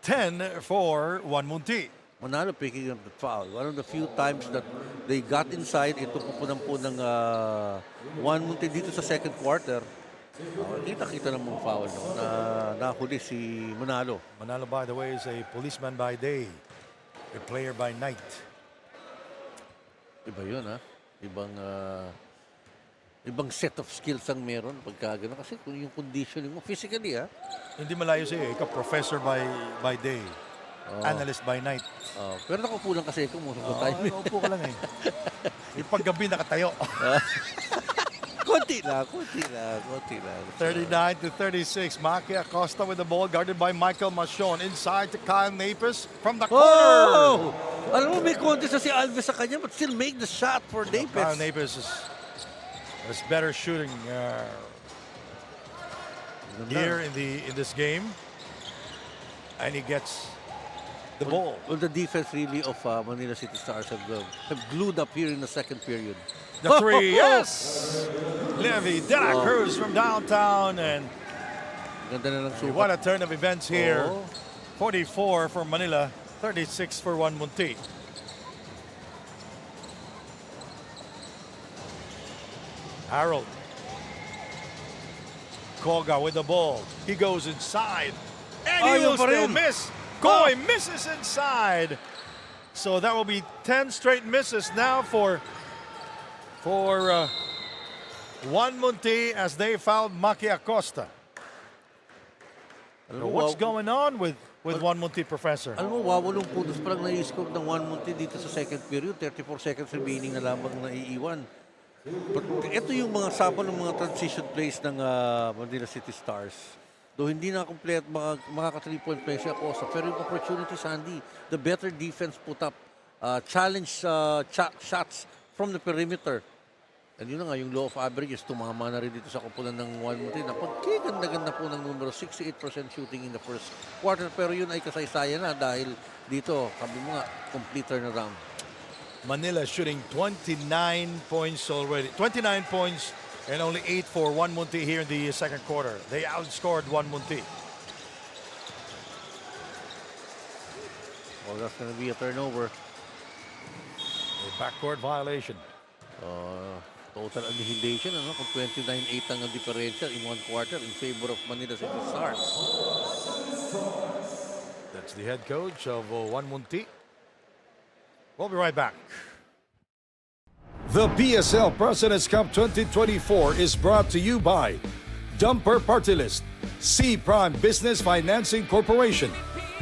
10 for 1MUNTI. Manalo picking up the foul. One of the few times that they got inside, ito pupunan po ng 1MUNTI dito sa second quarter. Kita-kita ng mga foul na nahuli si Manalo. Manalo, by the way, is a policeman by day, a player by night. Iba yun, ha? Ibang set of skills ang meron pagka gano'n. Kasi kung yung conditioning mo, physically, ha? Hindi malayo siya. Ikaw professor by day, analyst by night. Pero nakaupo lang kasi ikaw mo sa time. Nakaupo ka lang eh. Yung paggabi nakatayo. Konti lang. 39-36. Maki Acosta with the ball, guarded by Michael Machon. Inside to Kyle Napes from the corner. Oh! Alam mo, may contest na si Alves sa kanya but still make the shot for Napes. Kyle Napes is better shooting here in this game, and he gets the ball. Well, the defense really of Manila City Stars have glued up here in the second period. The three, yes! Levy de la Cruz from downtown, and Ganda na lang sukat. what a turn of events here. Oo. 44 for Manila, 36 for 1MUNTI. Harold. Koga with the ball. He goes inside. And he will Ayaw pa still rin. miss. Koy misses inside. So that will be 10 straight misses now for 1MUNTI as they fouled Maki Acosta. Alam mo, What's going on with 1MUNTI, Professor? Alam mo, wawalong puntos pa lang na-score ng 1MUNTI dito sa second period. 34 seconds remaining na lamang naiiwan. But ito yung mga sample ng mga transition plays ng Manila City Stars. Though hindi na complete makaka 3-point play si Acosta. Pero yung opportunity, Sandy, the better defense put up. Challenge shots from the perimeter. And yun na nga, yung low of averages, tumama na rin dito sa kumpulan ng 1MUNTI na pagkiganda-ganda po ng numero, 68% shooting in the first quarter. Pero yun ay kasaysayan na dahil dito, sabi mo nga, complete turnaround. Manila shooting 29 points already. 29 points and only 8 for 1MUNTI here in the second quarter. They outscored 1MUNTI. Well, that's going to be a turnover. A backcourt violation. Total annihilation, ano? Kung 29-8 ang differential in one quarter in favor of Manila City Stars. That's the head coach of 1MUNTI. We'll be right back. The PSL President's Cup 2024 is brought to you by Dumper Party List, C Prime Business Financing Corporation,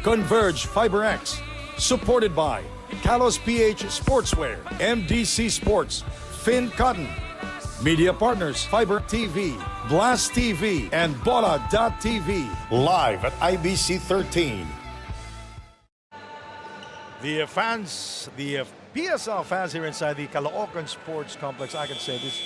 Converge FiberX, supported by Kalos PH Sportswear, MDC Sports, Finn Cotton, Media Partners, Fiber TV, Blast TV, and Bola.tv, live at IBC 13. The fans, the PSL fans here inside the Caloocan Sports Complex, I can say this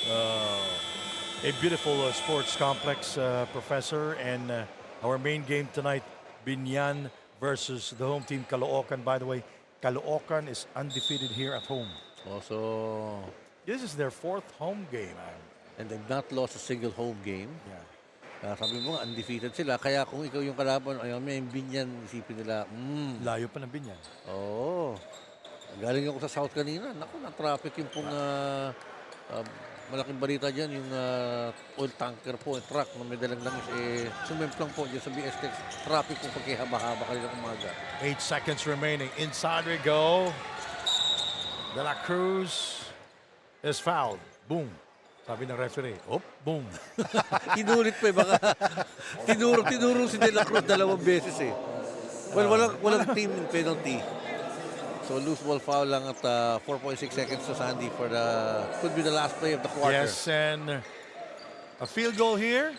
a beautiful sports complex, Professor, and Our main game tonight, Binyan versus the home team, Caloocan. By the way, Caloocan is undefeated here at home. Also, This is their 4th home game. and they've not lost a single home game. Yeah. Sabi mo, undefeated sila. Kaya kung ikaw yung kalaban, ayaw mo yung Binyan, isipin nila, Layo pa ng Binyan. Oo. Galing ako sa South kanina. Naku, na-traffic yung pong malaking balita dyan. Yung oil tanker po, truck na may dalang langis. Sumemplang po dyan sa BSTEX. Traffic po pagkihaba-haba kanina umaga. 8 seconds remaining. Inside we go. De La Cruz is fouled. Boom. Sabi ng referee. Oh, boom. Inulit pa baka tinuro si De La Cruz 2 beses eh. Well, walang team penalty. So loose ball foul lang at 4.6 seconds to Sandy for could be the last play of the quarter. Yes, and a field goal here.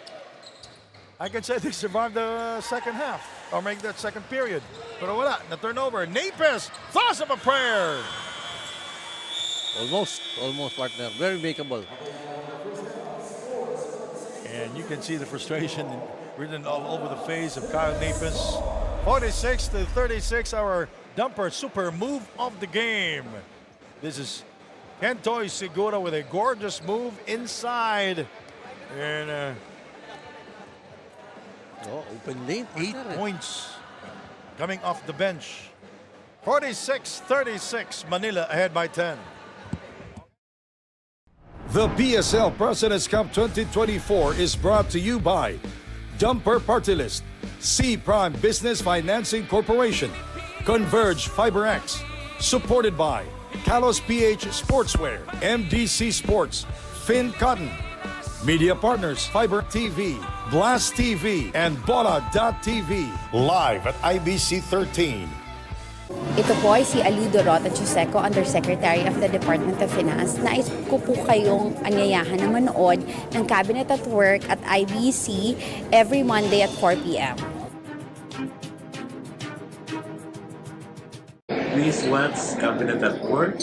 I can say they survived the second half or make that second period. Pero wala, na turnover. Napes throws up a prayer. Almost partner. Very makeable. And you can see the frustration written all over the face of Kyle Napes. 46-36, our dumper super move of the game. This is Kentoy Segura with a gorgeous move inside. And Open lane. 8 points coming off the bench. 46-36, Manila ahead by 10. The PSL President's Cup 2024 is brought to you by Dumper Party List, C Prime Business Financing Corporation, Converge FiberX, supported by Kalos PH Sportswear, MDC Sports, Finn Cotton, Media Partners, Fiber TV, Blast TV, and Bola.tv, live at IBC 13. Ito po ay si Aludo Rota Chuseco, Undersecretary of the Department of Finance. Nais ko po kayong anyayahan na manood ng Cabinet at Work at IBC every Monday at 4 p.m. Please watch Cabinet at Work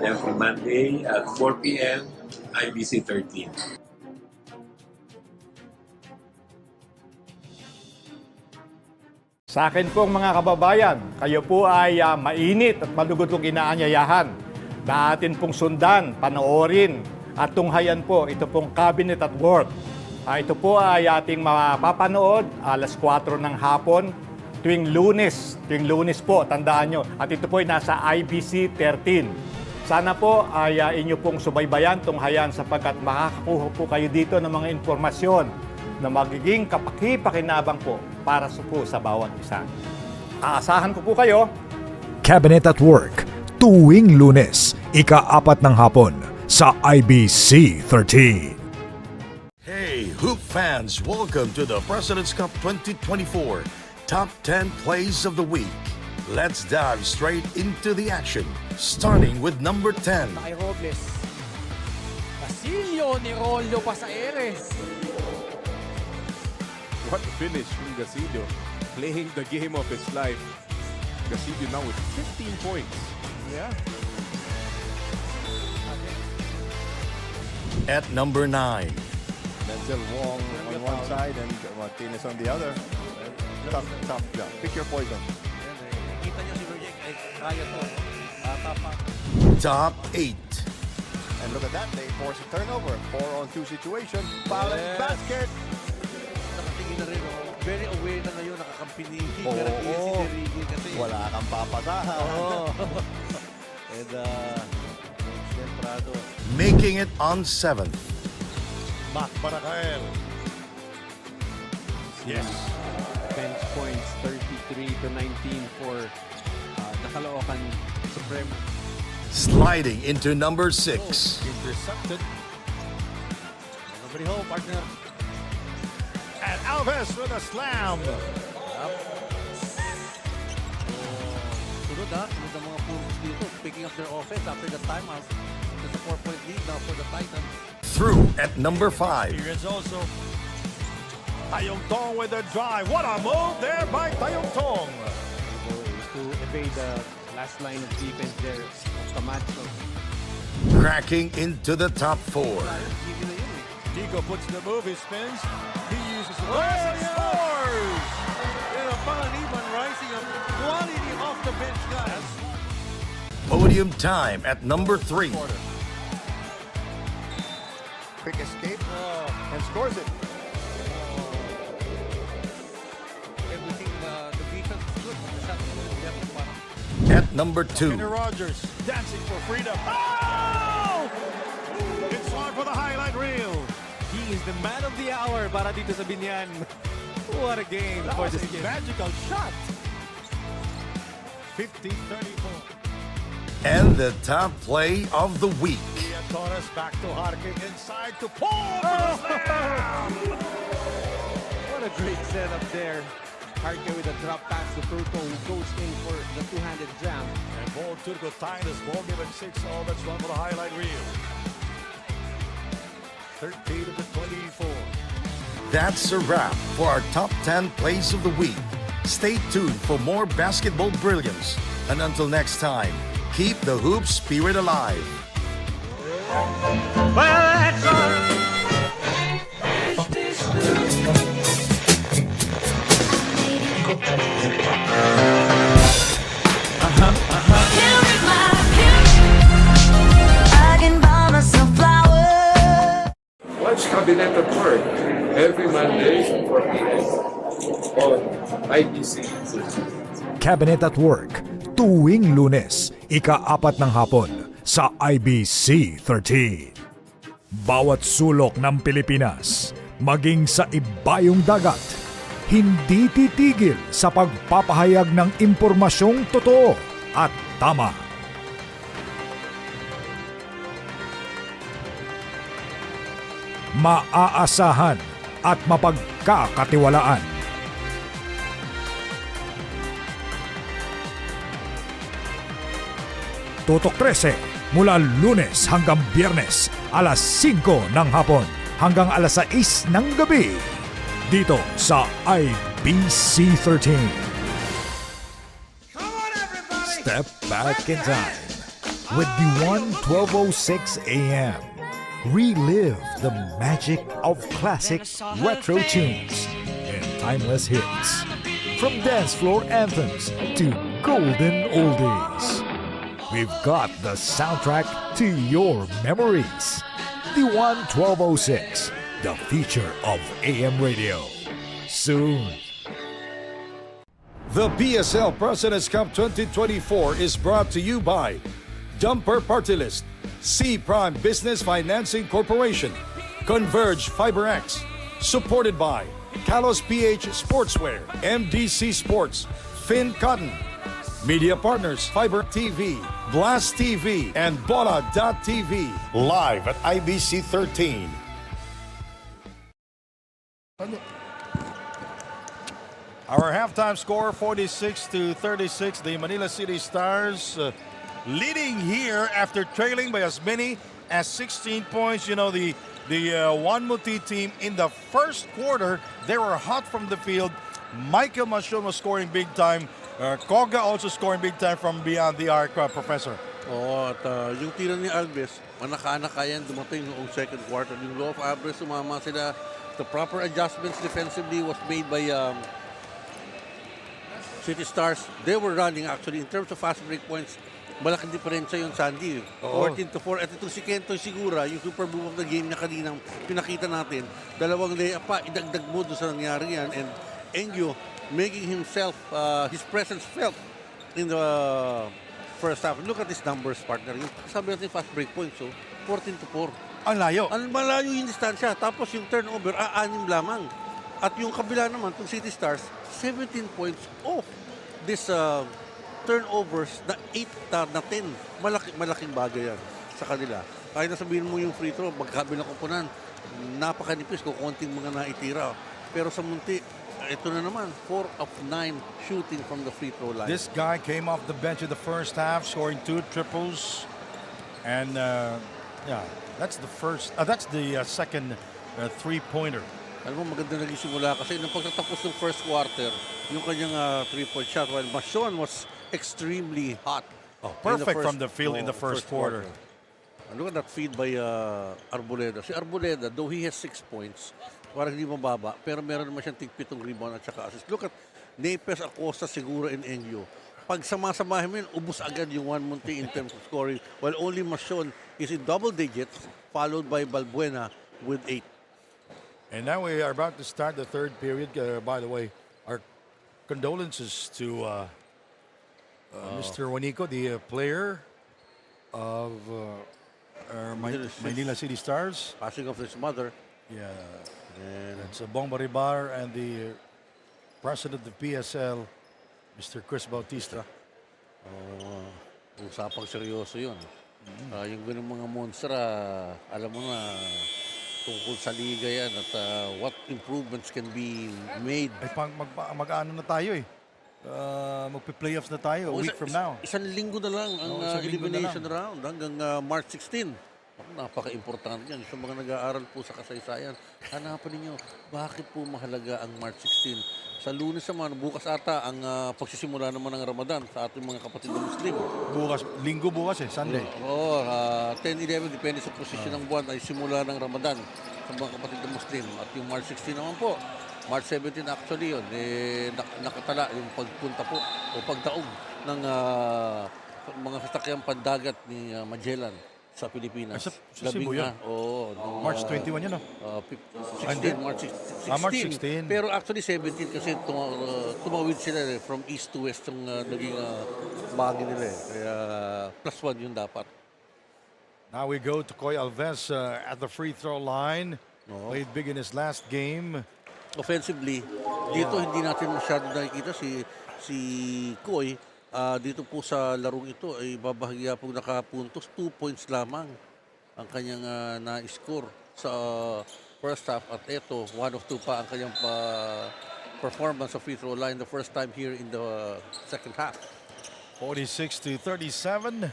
every Monday at 4 p.m. IBC 13. Sa akin pong mga kababayan, kayo po ay mainit at malugod kong inaanyayahan na atin pong sundan, panoorin at tunghayan po ito pong Cabinet at Work. Ito po ay ating mapapanood alas 4 ng hapon tuwing Lunes po, tandaan nyo. At ito po ay nasa IBC 13. Sana po ay inyo pong subaybayan, tunghayan sapagkat makakakuha po kayo dito ng mga informasyon na magiging kapaki-pakinabang po para po sa bawat isa. Aasahan ko po kayo. Cabinet at Work, tuwing Lunes, ika-4 ng hapon sa IBC 13. Hey, Hoop fans, welcome to the President's Cup 2024 Top 10 Plays of the Week. Let's dive straight into the action, starting with number 10. Kay Robles. Basilio ni Rollo Pasaeres. What a finish from Gasillo, playing the game of its life. Gasillo now with 15 points. Yeah. At number 9. Denzel Wong on one side and Martinez on the other. Tough job. Pick your poison. Kita niyo si Roger, kaya to. Top 8. And look at that, they force a turnover. 4-on-2 situation. Foul and basket. Nakatingin na rin. Very aware na ngayon, nakakampi ni Oo. si Derrick kasi. Wala kang papasahan. And Prado. Making it on 7th. Mac Barakael. Yes. Bench points 33-19 for the Caloocan Supreme. Sliding into number 6. Intercepted. Nobody home, partner. And Alves with a slam. Sunod ang mga Pumas dito. Picking up their offense after the timeout. There's a 4-point lead now for the Titans. Through at number 5. Here's also Tayong Tong with a drive. What a move there by Tayong Tong. To evade the last line of defense there of the match. Cracking into the top 4. Dico puts the move, he spins. He uses the glass and scores. Podium time at number 3. Quick escape and scores it. Everything, the defense is good. The shot is good. Yeah, parang At number 2. Rogers dancing for freedom. Oh! It's on for the highlight reel. He is the man of the hour para dito sa Binyan. What a game That for was this a game. magical shot. 50-34. And the top play of the week. Gia Torres back to Harkin inside to Paul. For the slam. What a great setup there. Harker with a drop pass to Turco, who goes in for the two-handed jam. And Paul Turco tying this ball game at 6. Oh, that's one for the highlight reel. 13-24. That's a wrap for our top 10 plays of the week. Stay tuned for more basketball brilliance. And until next time, keep the hoop spirit alive. Watch Cabinet at Work every Monday at 4 p.m. on IBC. Cabinet at Work, tuwing Lunes, ika-4 ng hapon sa IBC 13. Bawat sulok ng Pilipinas, maging sa ibayong dagat, hindi titigil sa pagpapahayag ng impormasyong totoo at tama. Maaasahan at mapagkakatiwalaan. Tutok 13 mula Lunes hanggang Biyernes alas 5 ng hapon hanggang alas 6 ng gabi dito sa IBC 13. Step back in time with the 1206 AM. Relive the magic of classic retro tunes and timeless hits. From dance floor anthems to golden oldies. We've got the soundtrack to your memories. The 1206, the future of AM radio. Soon. The PSL President's Cup 2024 is brought to you by Dumper Party List, C Prime Business Financing Corporation, Converge FiberX, supported by Kalos PH Sportswear, MDC Sports, Finn Cotton, Media Partners, Fiber TV, Blast TV, and Bola.tv, live at IBC 13. Our halftime score 46-36. The Manila City Stars leading here after trailing by as many as 16 points. You know, the 1MUNTI team in the first quarter, they were hot from the field. Michael Machon was scoring big time. Koga also scoring big time from beyond the arc, Professor. at yung tira ni Alves, manaka-naka yan, dumating noong second quarter. Yung low of average, sumama sila. The proper adjustments defensively was made by City Stars. They were running actually in terms of fast break points. Malaking diferensya yung Sandy. 14-4. At itong si Kentoy Sigura, yung super boom of the game niya kaninang pinakita natin, dalawang layup pa, idagdag mo doon sa nangyari yan. And Engyo making himself, his presence felt in the first half. Look at his numbers, partner. Yung sabi natin fast break points, so 14-4. Ang layo. Ang malayo yung distansya. Tapos yung turnover, 6 lamang. At yung kabila naman, itong City Stars, 17 points off this turnovers na 8 na 10. Malaking bagay yan sa kanila. Kaya na sabihin mo yung free throw, magkabilang kupunan, napakanipis kung konting mga naitira. Pero sa Munti, ito na naman, 4 of 9 shooting from the free throw line. This guy came off the bench in the first half, scoring 2 triples. And yeah, that's the first, that's the second three-pointer. Alam mo, maganda naging simula kasi nung pagtatapos ng first quarter, yung kanyang 3-point shot, while Machon was extremely hot. Perfect from the field in the first quarter. And look at that feed by Arboleda. Si Arboleda, though he has 6 points, parang hindi mababa, pero meron naman siyang tig-7 rebound at saka assist. Look at Nepes, Acosta, Segura, and Engyo. pag sama-samahin mo yun, ubus agad yung 1MUNTI in terms of scoring. While only Masion is in double digits, followed by Balbuena with 8. And now we are about to start the third period. By the way, our condolences to Mr. Juanico, the player of our Manila City Stars. Passing of his mother. Yeah, And it's Bong Baribar and the president of PSL, Mr. Chris Bautista. Usapang seryoso yun. Yung ganung mga monster, alam mo na, tungkol sa liga yan at what improvements can be made. Ay, mag-ano na tayo eh. Magpi-playoffs na tayo a week from now. Isang linggo na lang ang isang linggo na elimination round hanggang March 16. Napaka-importante yan. Sa mga nag-aaral po sa kasaysayan, hanapan ninyo, bakit po mahalaga ang March 16? Sa Lunes naman, bukas ata ang pagsisimula naman ng Ramadan sa ating mga kapatid na Muslim. Linggo bukas eh, Sunday. Oo, 10-11, depende sa posisyon ng buwan, ay simula ng Ramadan sa mga kapatid na Muslim. At yung March 16 naman po, March 17 actually yun, nakatala yung pagpunta po o pagdaog ng mga sasakyang pandagat ni Magellan sa Pilipinas. Sa Cebu yun? Oo. March 21 yun, no? 16, March 16. March 16. Pero actually 17 kasi tumawid sila from east to west yung naging bahagi nila eh. Kaya +1 yun dapat. Now we go to Koy Alves at the free throw line. Played big in his last game. Offensively, dito hindi natin masyado nakikita si Koy. Dito po sa larong ito ay babahagya pong nakapuntos. 2 points lamang ang kanyang na-score sa first half. At ito, 1 of 2 pa ang kanyang performance sa free throw line the first time here in the second half. 46-37.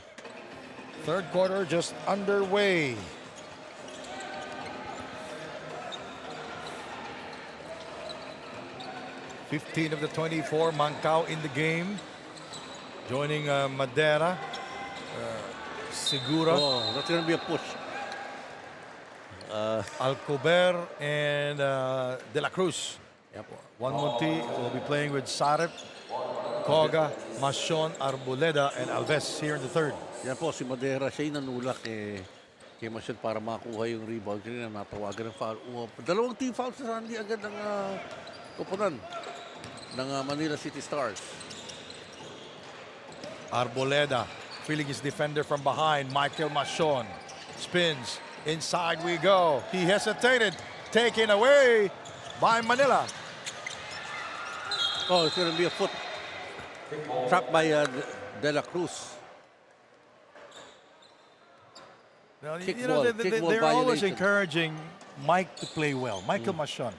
Third quarter just underway. $15 of the 24, Mancao in the game. Joining Madera, Segura. Oh, that's going to be a push. Alcober and De La Cruz. Yep. 1MUNTI will be playing with Sarep, Koga, Masion, Arboleda, and Alves here in the third. Yan po, si Madera, siya yung nanulak kay Masion para makuha yung rebound. Kanina natawagan ng foul. Dalawang team fouls na sandi agad ng koponan ng Manila City Stars. Arboleda feeling his defender from behind. Michael Masion spins. Inside we go. He hesitated. Taken away by Manila. Oh, it's going to be a foot. Trapped by De La Cruz. Now, Kick you know, ball, kick ball they're always violation. encouraging Mike to play well. Michael Masion.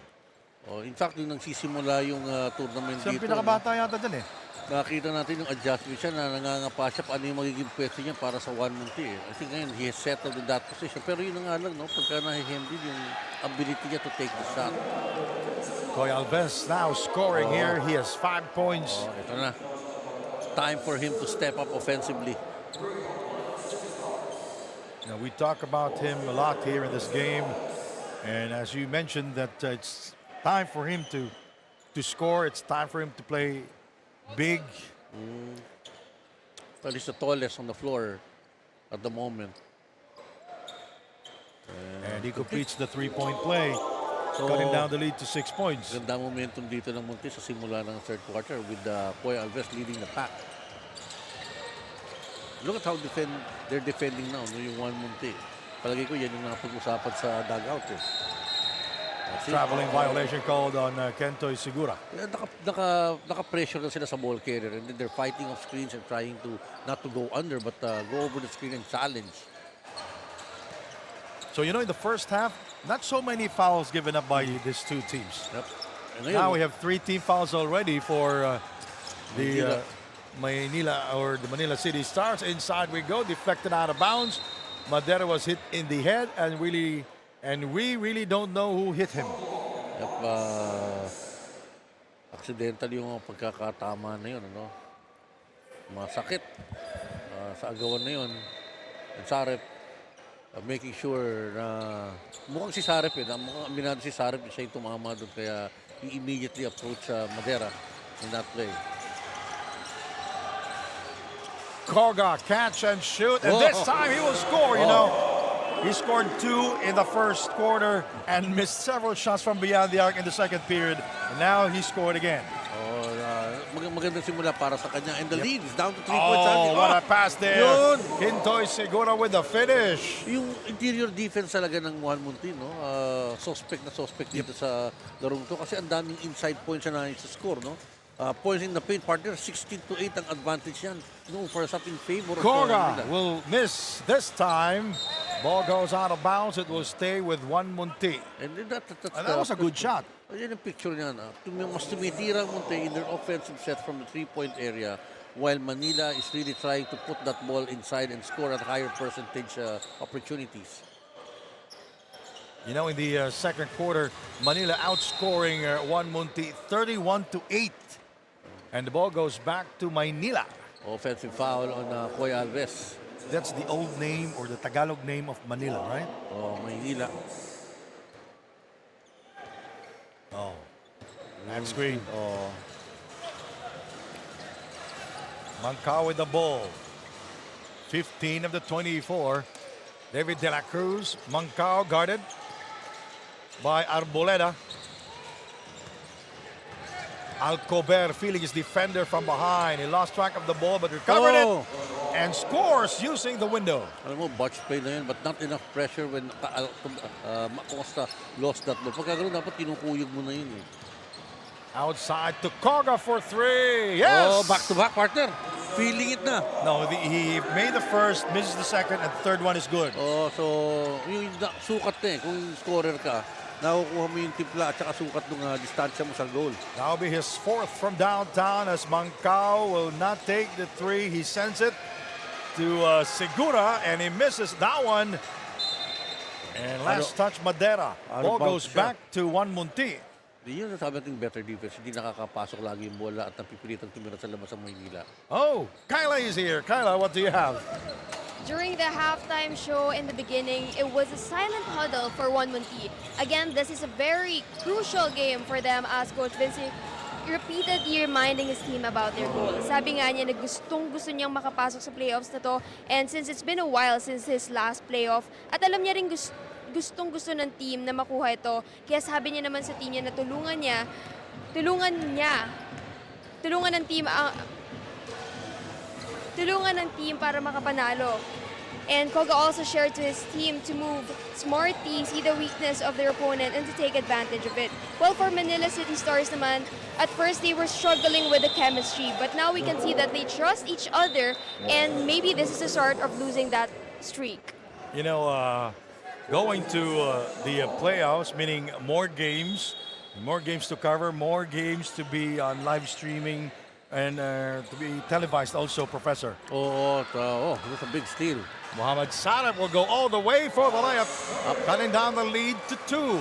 Oh, in fact, nung nagsisimula yung tournament Siya ang dito, pinakabata yata dyan eh. nakita natin yung adjustment siya na nangangapa siya paano yung magiging pwesto niya para sa 1MUNTI eh. I think ngayon, he has settled in that position. Pero yun na nga lang, no? Pagka nahihendid yung ability niya to take the shot. Koy Alves now scoring here. He has 5 points. Oh, ito na. Time for him to step up offensively. Now, we talk about him a lot here in this game. And as you mentioned that it's time for him to score. It's time for him to play big. Well, he's the tallest on the floor at the moment. And he completes the three-point play, cutting down the lead to 6 points. Ganda momentum dito ng Munti sa simula ng third quarter with Koy Alves leading the pack. Look at how they're defending now, no, yung 1MUNTI. Palagi ko yan yung napag-usapan sa dugout eh. Traveling violation called on Kentoy Segura. Naka-pressure na sila sa ball carrier and then they're fighting off screens and trying to not to go under but go over the screen and challenge. So, you know, in the first half, not so many fouls given up by these two teams. Yep. Now we have 3 team fouls already for the Manila City Stars. Inside we go, deflected out of bounds. Madera was hit in the head and we really don't know who hit him. Yep, accidental yung pagkakatama na yun, ano? Masakit sa agawan na yun. And Sarep, making sure na mukhang si Sarep mukhang aminado si Sarep siya yung tumama doon kaya he immediately approach Madera in that play. Koga, catch and shoot. And this time he will score, you know. He scored 2 in the first quarter and missed several shots from beyond the arc in the second period. And now he scored again. Magandang simula para sa kanya. And the lead is down to 3 points. What a pass there. Yun. Hintoy Segura with the finish. Yung interior defense talaga ng 1MUNTI, no? Suspect dito sa larong to. Kasi ang daming inside points na score, no? Points in the paint, partner, 16-8 ang advantage yan. No, first up in favor of Koga will miss this time. Ball goes out of bounds. It will stay with 1MUNTI. And that was a good shot. Ayan yung picture niya. Mas tumitira MUNTI in their offensive set from the three-point area while Manila is really trying to put that ball inside and score at higher percentage opportunities. You know, in the second quarter, Manila outscoring 1MUNTI 31-8. And the ball goes back to Manila. Offensive foul on Koy Alves. That's the old name or the Tagalog name of Manila, right? Manila. Hand screen. Mancao with the ball. 15 of the 24. David De La Cruz. Mancao guarded by Arboleda. Alcober feeling his defender from behind. He lost track of the ball but recovered it and scores using the window. Alam mo, botch play na yun, but not enough pressure when Acosta lost that ball. Pagka gano'n, dapat kinukuyog mo na yun. Outside to Koga for 3. Yes! Back-to-back, partner. Feeling it na. No, he made the first, misses the second, and the third one is good. So yung sukat na kung scorer ka, nakukuha mo yung tipla at saka sukat ng distansya mo sa goal. That'll be his 4th from downtown as Mancao will not take the 3. He sends it to Segura and he misses that one. And last touch, Madera. Ball goes back to 1MUNTI. Di yun nasabi natin better defense. Hindi nakakapasok lagi yung bola at napipilitan tumira sa labas ng Maynila. Kyla is here. Kyla, what do you have? During the halftime show in the beginning, it was a silent huddle for 1MUNTI. Again, this is a very crucial game for them as Coach Vinci repeatedly reminding his team about their goals. Sabi nga niya na gustong-gusto niyang makapasok sa playoffs na to, and since it's been a while since his last playoff, at alam niya rin gustong-gusto ng team na makuha ito, kaya sabi niya naman sa team niya na tulungan ng team para makapanalo. And Koga also shared to his team to move smartly, see the weakness of their opponent, and to take advantage of it. Well, for Manila Citystars naman, at first they were struggling with the chemistry, but now we can see that they trust each other, and maybe this is the start of losing that streak. You know, going to the playoffs, meaning more games to cover, more games to be on live streaming, and to be televised also, Professor. That's a big steal. Mohamed Saleh will go all the way for the layup, cutting down the lead to 2.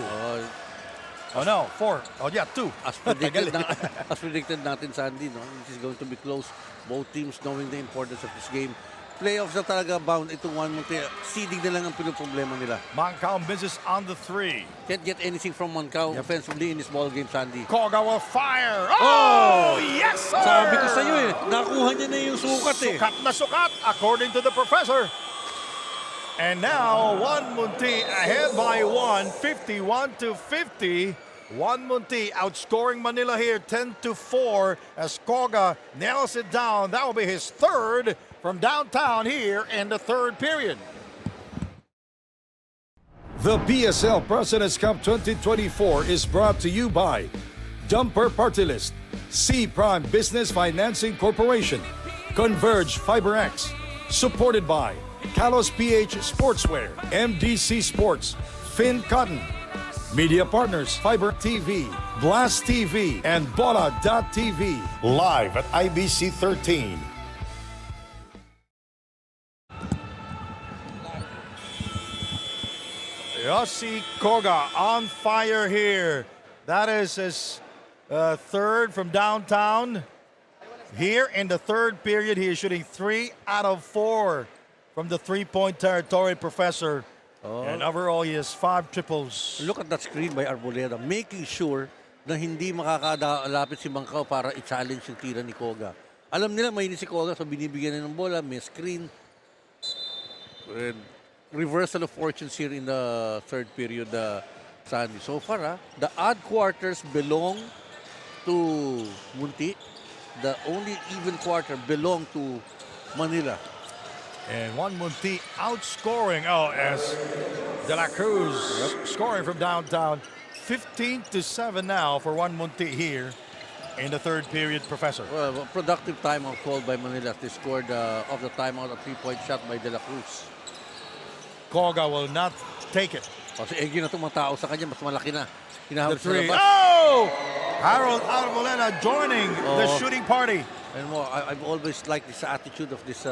4. 2. As predicted natin, Sandy, no? This is going to be close. Both teams knowing the importance of this game. Playoffs na talaga bound itong 1MUNTI. Seeding na lang ang pinoproblema nila. Mancao misses on the 3. Can't get anything from Mancao offensively in this ball game, Sandy. Koga will fire. Yes, sir! Sabi ko sa iyo nakuha niya na yung sukat Sukat na sukat, according to the professor. And now, 1MUNTI ahead by 1, 51-50. 1MUNTI outscoring Manila here 10-4 as Koga nails it down. That will be his 3rd from downtown here in the 3rd period. The PSL President's Cup 2024 is brought to you by Dumper Party List, C Prime Business Financing Corporation, Converge FiberX, supported by Kalos PH Sportswear, MDC Sports, Finn Cotton, Media Partners, Fiber TV, Blast TV, and Bola.tv, live at IBC 13. Yossi Koga on fire here. That is his 3rd from downtown. Here in the 3rd period, he is shooting 3 out of 4 from the 3-point territory, Professor. And overall, he has 5 triples. Look at that screen by Arboleda, making sure na hindi makakadalapit si Mancao para i-challenge yung tira ni Koga. Alam nila may si Koga, so binibigyan na ng bola, may screen. And reversal of fortunes here in the third period, Sandy. So far, the odd quarters belong to Munti. The only even quarter belong to Manila. And 1MUNTI outscoring, as De La Cruz scoring from downtown. 15-7 now for 1MUNTI here in the third period, Professor. Well, a productive timeout called by Manila. They scored off the timeout a 3-point shot by De La Cruz. Koga will not take it. Kasi Eggy na tumatao sa kanya, mas malaki na. The Hinahawak sa three. labas. Oh! Harold Arboleda joining the shooting party. And more, I've always liked this attitude of this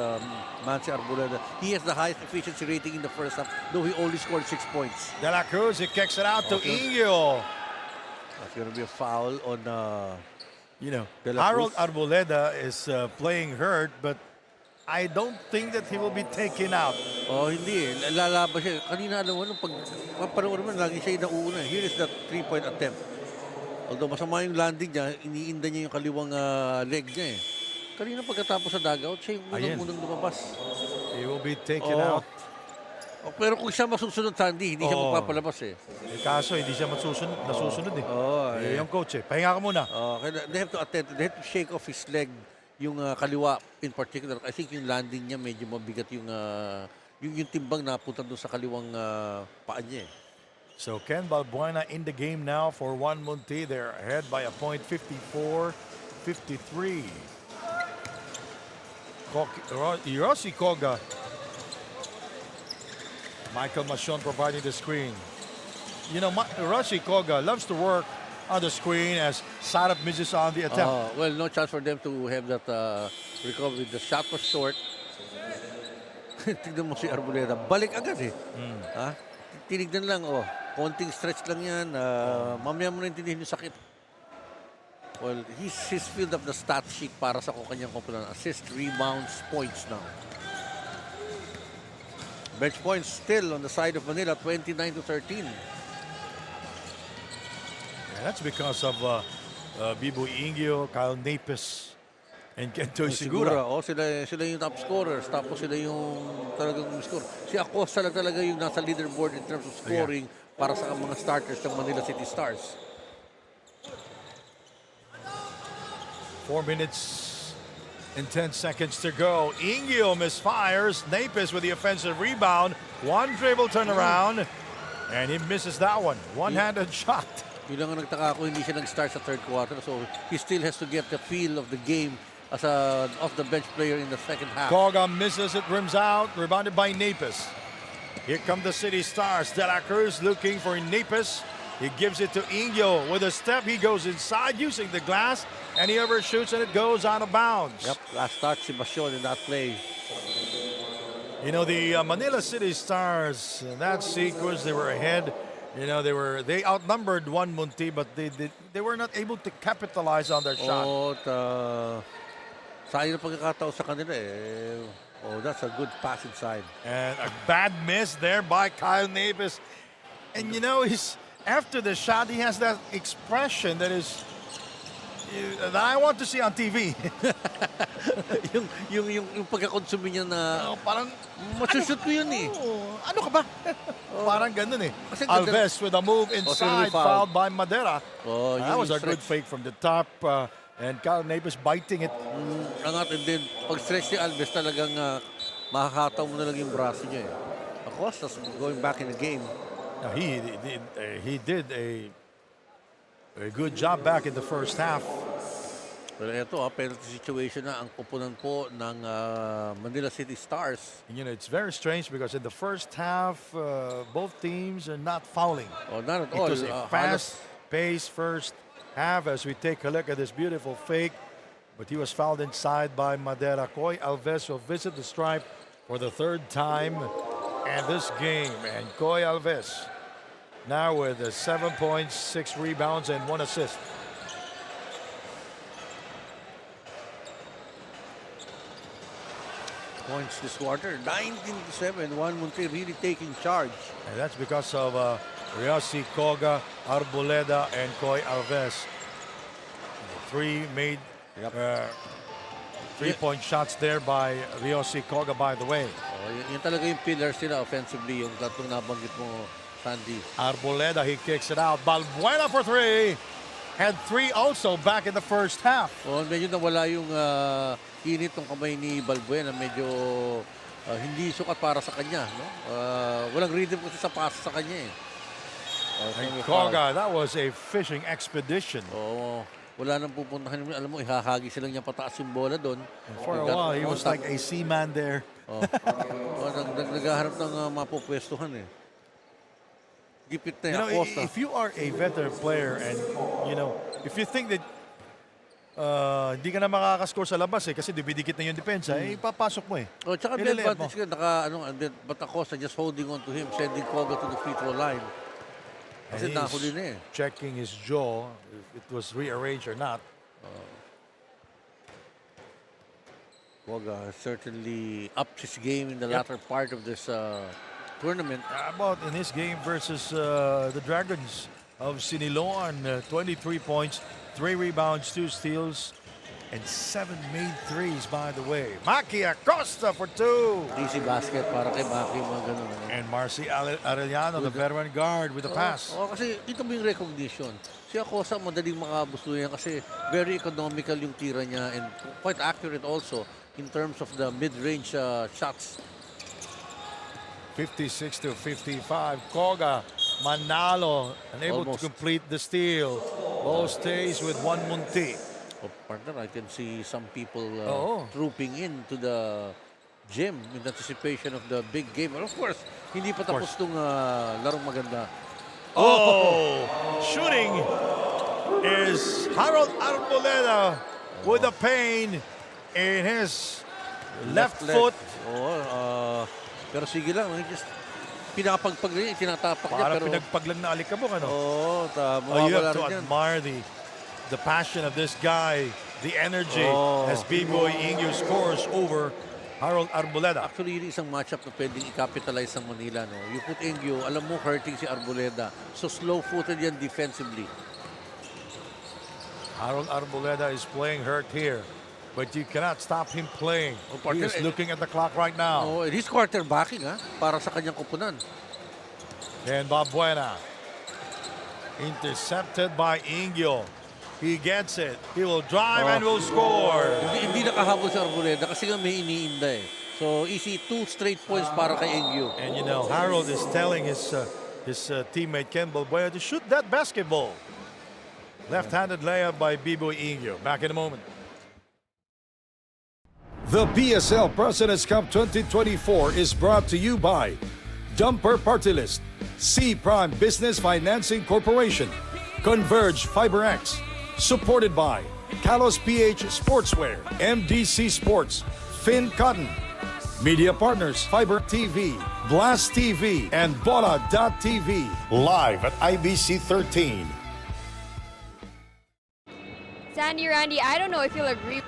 Mansi Arboleda. He has the highest efficiency rating in the first half, though he only scored 6 points. De La Cruz, he kicks it out to Ingio. That's going to be a foul on You know, De La Harold Cruz. Arboleda is playing hurt, but I don't think that he will be taken out. Oh, hindi eh. Lalaban siya. Kanina alam mo, nung pagpanood naman, lagi siya yung nauuna. Here is that 3-point attempt. Although masama yung landing niya, iniinda niya yung kaliwang leg niya eh. Kanina pagkatapos sa dugout, siya yung unang lumabas. He will be taken out. Oh, pero kung siya masusunod, Sandy, hindi siya magpapalabas eh. Kaso hindi siya nasusunod eh. Yung coach eh. Pahinga ka muna. They have to attend. They have to shake off his leg, yung kaliwa in particular. I think yung landing niya medyo mabigat yung timbang na punta doon sa kaliwang paa niya eh. So Ken Balbuena in the game now for 1MUNTI. They're ahead by a point, 54-53. Yossi Koga. Michael Machon providing the screen. You know, Yossi Koga loves to work on the screen as Sarap misses on the attempt. Well, no chance for them to have that recovery. The shot was short. Tignan mo si Arboleda. Balik agad eh. Tinignan lang, konting stretch lang yan. Mamaya mo na intindihin yung sakit. Well, he's filled up the stat sheet para sa kanyang kompunan. Assist, rebounds, points now. Bench points still on the side of Manila, 29-13. Yeah, that's because of Bibo Ingio, Kyle Napis, and Kentoy Sigura. Sila yung top scorers. Tapos sila yung talagang score. Si Acosta lang talaga yung nasa leaderboard in terms of scoring para sa mga starters ng Manila Citystars. 4 minutes and 10 seconds to go. Ingio misfires. Napis with the offensive rebound. One dribble turnaround. And he misses that one. One-handed shot. Yun lang ang nagtaka ako, hindi siya nag-start sa third quarter. So he still has to get the feel of the game as a off-the-bench player in the second half. Koga misses it, rims out, rebounded by Napis. Here come the City Stars. De La Cruz looking for Napis. He gives it to Ingio. With a step, he goes inside using the glass, and he overshoots, and it goes out of bounds. Yep, last touch, si Bastion in that play. You know, the Manila City Stars, in that sequence, they were ahead. You know, they outnumbered 1MUNTI, but they were not able to capitalize on their shot. Sayang na pagkakataon sa kanila eh. That's a good pass inside. And a bad miss there by Kyle Napis. And you know, after the shot, he has that expression that that I want to see on TV. yung pagkakonsume niya na parang masushoot ko yun eh. Ano ka ba? Parang ganun eh. Alves with a move inside, fouled by Madera. That was a good fake from the top. And Kyle Napis biting it. Angat, and then pag-stretch ni Alves talagang makakataw mo na lang yung braso niya eh. Acosta's going back in the game. Now, he did a good job back in the first half. Pero ito, penalty situation na ang kupunan po ng Manila City Stars. You know, it's very strange because in the first half, both teams are not fouling. Not at all. It was a fast-paced first half as we take a look at this beautiful fake. But he was fouled inside by Madera. Coy Alves will visit the stripe for the third time in this game. And Coy Alves now with 7 points, 6 rebounds, and 1 assist. Points this quarter, 19-7. 1MUNTI really taking charge. And that's because of Yossi Koga, Arboleda, and Coy Alves. The three made Three-point shots there by Ryosi Koga, by the way. Yun talaga yung pillars nila offensively, yung tatlong nabanggit mo, Sandy. Arboleda, he kicks it out. Balbuena for three. Had three also back in the first half. Medyo nawala yung init ng kamay ni Balbuena. Medyo hindi sukat para sa kanya. No? Walang rhythm kasi sa pass sa kanya. Koga, that was a fishing expedition. Wala nang pupuntahan. Alam mo, ihahagi sila niya pataas yung bola doon. For a while, he was like a seaman there. Naghaharap ng mapupwestuhan eh. Gipit na you know, if you are a veteran player and, you know, if you think that hindi ka na makakascore sa labas kasi dibidikit na yung depensa, ipapasok mo eh. Tsaka may advantage ka, but Acosta just holding on to him, sending Koga to the free throw line. Kasi nahuli na eh. Checking his jaw, if it was rearranged or not. Koga certainly upped his game in the latter part of this tournament. About in his game versus the Dragons of Siniloan, 23 points, 3 rebounds, 2 steals, and 7 made threes, by the way. Maki Acosta for 2. Easy basket para kay Maki, mga ganun. And Marcy Arellano, the veteran guard, with the pass. Kasi ito mo yung recognition. Si Acosta madaling makabusto yan kasi very economical yung tira niya and quite accurate also in terms of the mid-range shots. 56 to 55. Koga, Manalo, unable to complete the steal. Ball stays with 1MUNTI. Partner, I can see some people trooping into the gym in anticipation of the big game. And of course, hindi pa tapos itong larong maganda. Shooting is Harold Arboleda with a pain in his left foot. Pero sige lang, just pinapagpag rin, tinatapak niya. Para pinagpaglang na alikabok, ano? Tama. You have to admire the passion of this guy, the energy as B-Boy Ingyo scores over Harold Arboleda. Actually, yun isang matchup na pwedeng i-capitalize ng Manila. No? You put Ingyo, alam mo, hurting si Arboleda. So slow-footed yan defensively. Harold Arboleda is playing hurt here. But you cannot stop him playing. He is looking at the clock right now. He's quarterbacking para sa kanyang kupunan. And Balbuena intercepted by Ingyo. He gets it. He will drive and will score. Hindi nakahabol si Arboleda kasi nga may iniinda eh. So easy 2 straight points para kay Ingyo. And you know, Harold is telling his teammate Ken Balbuena to shoot that basketball. Left-handed layup by B-Boy Ingyo. Back in a moment. The PSL President's Cup 2024 is brought to you by Dumper Party List, C Prime Business Financing Corporation, Converge FiberX, supported by Kalos PH Sportswear, MDC Sports, Finn Cotton, Media Partners, Fiber TV, Blast TV, and Bola.tv, live at IBC 13. Sandy, Randy, I don't know if you'll agree.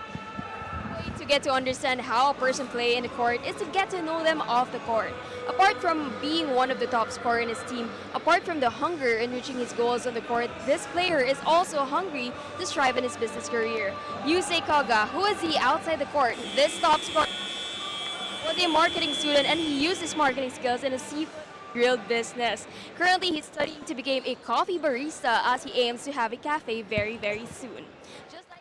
To get to understand how a person plays in the court is to get to know them off the court. Apart from being one of the top scorers in his team, apart from the hunger in reaching his goals on the court, this player is also hungry to strive in his business career. Yusei Koga, who is he outside the court? This top scorer was a marketing student and he used his marketing skills in a seafood grill business. Currently, he's studying to become a coffee barista as he aims to have a cafe very, very soon.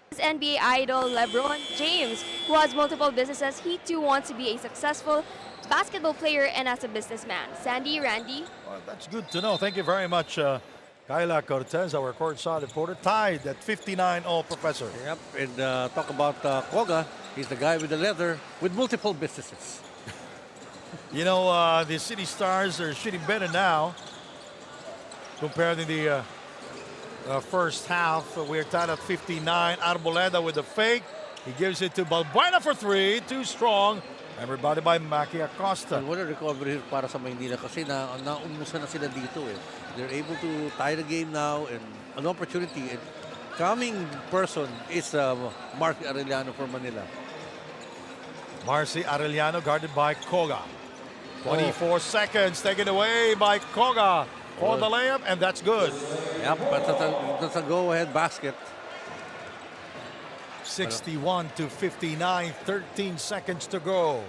His NBA idol LeBron James, who has multiple businesses, he too wants to be a successful basketball player and as a businessman. Sandy, Randy? Well, that's good to know. Thank you very much, Kyla Cortez, our courtside reporter, tied at 59 all, Professor. Yep, and talk about Koga. He's the guy with the leather with multiple businesses. You know, the City Stars are shooting better now compared to the first half. We're tied at 59. Arboleda with the fake. He gives it to Balbuena for 3. Too strong. Everybody by Maki Acosta. What a recovery para sa Maynila kasi naumusan na sila dito eh. They're able to tie the game now and an opportunity. And coming person is Marcy Arellano for Manila. Marcy Arellano guarded by Koga. 24 seconds taken away by Koga. For the layup, and that's good. Yep, but that's a go-ahead basket. 61 to 59, 13 seconds to go.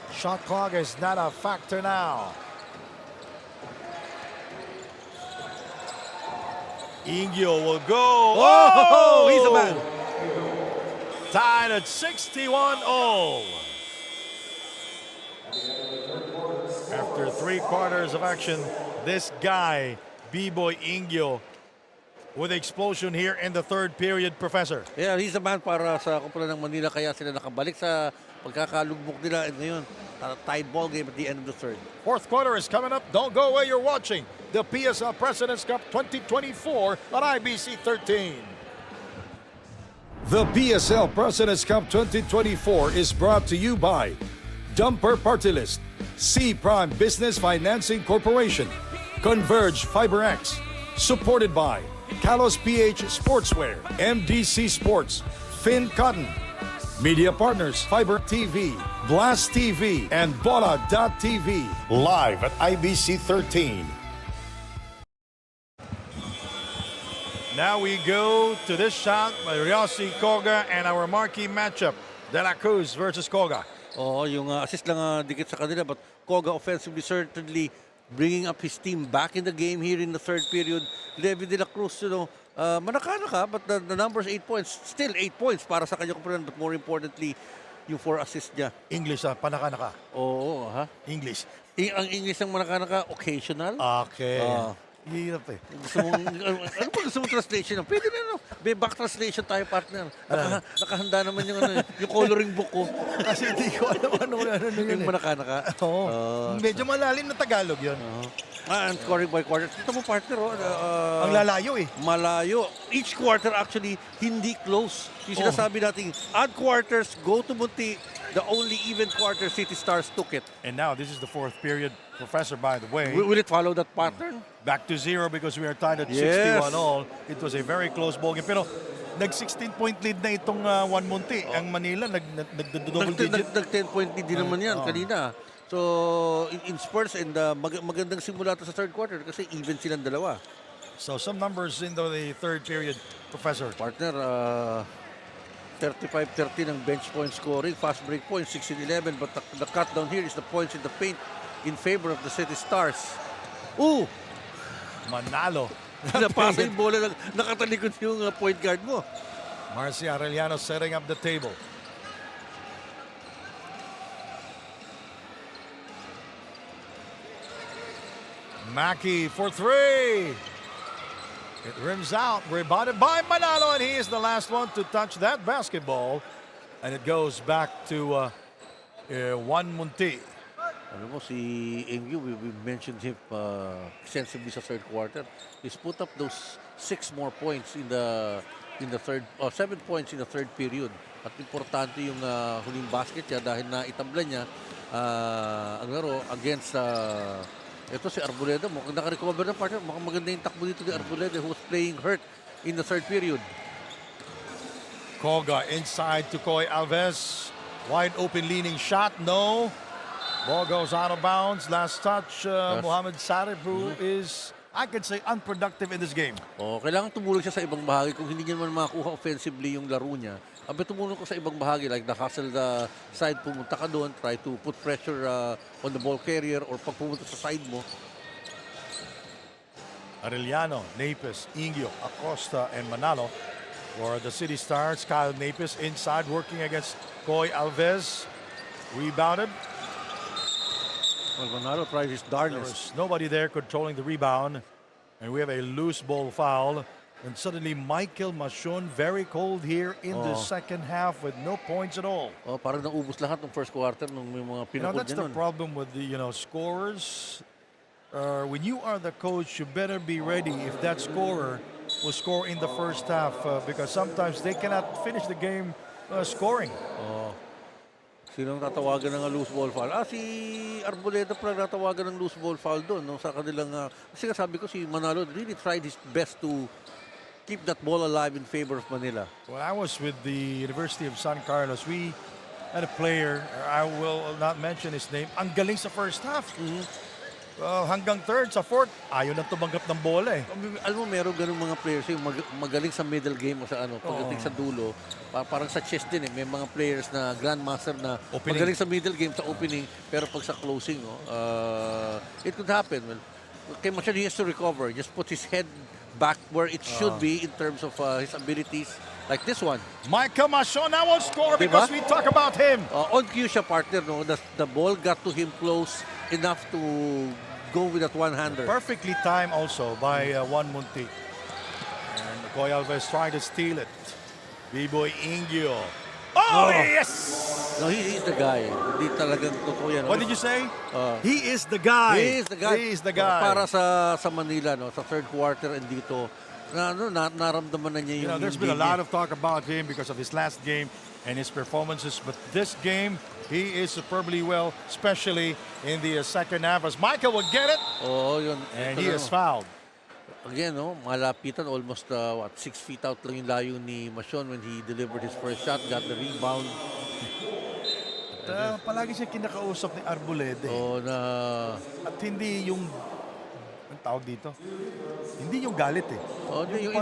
Shot clock is not a factor now. Ingyo will go. Oh, he's the man. Tied at 61 all. After 3 quarters of action, this guy, B-Boy Ingyo, with explosion here in the third period, Professor. Yeah, he's the man para sa kumpulan ng Manila, kaya sila nakabalik sa pagkakalugmok nila. And ngayon, tied ball game at the end of the third. Fourth quarter is coming up. Don't go away. You're watching the PSL President's Cup 2024 on IBC 13. The PSL President's Cup 2024 is brought to you by Dumper Party List, C Prime Business Financing Corporation, Converge FiberX, supported by Kalos PH Sportswear, MDC Sports, Finn Cotton, Media Partners, Fiber TV, Blast TV, and Bola.tv. Live at IBC 13. Now we go to this shot by Rossi Koga and our marquee matchup, De La Cruz versus Koga. Oh, yung assist lang dikit sa kanila, but Koga offensively certainly bringing up his team back in the game here in the third period. Levi De La Cruz, manaka-naka, but the numbers 8 points. Still 8 points para sa kanyang kumpulan, but more importantly, yung 4 assists niya. English panaka-naka. Oo, ha? English. Ang English ng manaka-naka, occasional. Okay. Hirap eh. Ano pa gusto mong translation? Pwede na, no? May back translation tayo, partner. Nakahanda naman yung, yung coloring book ko. Kasi hindi ko alam ano yun. Yung manaka-naka. Oo. Medyo malalim na Tagalog yun. And scoring by quarter. Ito mo, partner, ang lalayo eh. Malayo. Each quarter actually hindi close. Yung sinasabi natin, odd quarters, go to Munti. The only even quarter, City Stars took it. And now this is the fourth period, Professor, by the way. Will it follow that pattern? Back to 0 because we are tied at 61 all. It was a very close ball game. Pero nag-16-point lead na itong 1MUNTI. Ang Manila nag-double digit. Nag-10-point lead din naman yan kanina. So, in Spurs, and magandang simula to sa third quarter kasi even silang dalawa. So, some numbers in the third period, Professor. Partner, 35-30 ng bench point scoring, fast break points, 16-11. But the cut down here is the points in the paint in favor of the City Stars. Ooh! Manalo. Napasa yung bola, nakatalikod yung point guard mo. Marcia Arellano setting up the table. Mackey for 3. It rims out, rebounded by Manalo, and he is the last one to touch that basketball. And it goes back to 1MUNTI. Alam mo, si MU, we mentioned him extensively sa third quarter. He's put up those 6 more points in the third, 7 points in the third period. At importante yung huling basket niya dahil naitabla niya ang laro against ito si Arboleda. Mukhang naka-recover na partner. Mukhang maganda yung takbo dito ni Arboleda who was playing hurt in the third period. Koga inside to Koy Alves. Wide open leaning shot. No. Ball goes out of bounds. Last touch. Mohamed Sarif, who is, I could say, unproductive in this game. Kailangan tumulong siya sa ibang bahagi. Kung hindi niya naman makakuha offensively yung laro niya, tumulong ko sa ibang bahagi, like the hustle the side, pumunta ka doon, try to put pressure on the ball carrier, or pag pumunta sa side mo. Arellano, Napes, Ingyo, Acosta, and Manalo for the City Stars. Kyle Napes inside working against Koy Alves. Rebounded. Well, Manalo tried his darnest. There was nobody there controlling the rebound. And we have a loose ball foul. And suddenly, Michael Machon, very cold here in the second half with no points at all. Parang naubos lahat ng first quarter nung may mga pinakod That's the problem with the scorers. When you are the coach, you better be ready if that scorer will score in the first half because sometimes they cannot finish the game scoring. Sinong tatawagan ng loose ball foul? Si Arboleda pala tatawagan ng loose ball foul doon. No? Sa kanilang, kasi sabi ko si Manalo really tried his best to keep that ball alive in favor of Manila. When I was with the University of San Carlos, we had a player, I will not mention his name, ang galing sa first half. hanggang third, sa fourth, ayaw nang tumanggap ng bola eh. Alam mo, meron ganun mga players yung magaling sa middle game o sa ano, pagdating sa dulo, parang sa chess din eh. May mga players na grandmaster na magaling sa middle game, sa opening, pero pag sa closing, it could happen. Well, kay Machon, he has to recover. Just put his head back where it should be in terms of his abilities. Like this one. Michael Machon now will score because we talk about him. On cue siya, partner, no? The ball got to him close enough to go with that one-hander. Perfectly timed also by 1MUNTI. And McCoy Alves trying to steal it. B-boy Ingyo. Oh, yes! No, he's the guy. Hindi talagang totoo yan. What did you say? He is the guy. He is the guy. He is the guy. Para sa Manila, no, sa third quarter and dito, naramdaman na niya yung... There's been a lot of talk about him because of his last game and his performances, but this game, he is superbly well, especially in the second half, as Michael will get it. Oh, yun. And he is fouled. Again, no, malapitan, almost 6 feet out lang yung layo ni Machon when he delivered his first shot, got the rebound. Palagi siya kinakausap ni Arboleda. At hindi yung ang tawag dito, hindi yung galit eh. Yung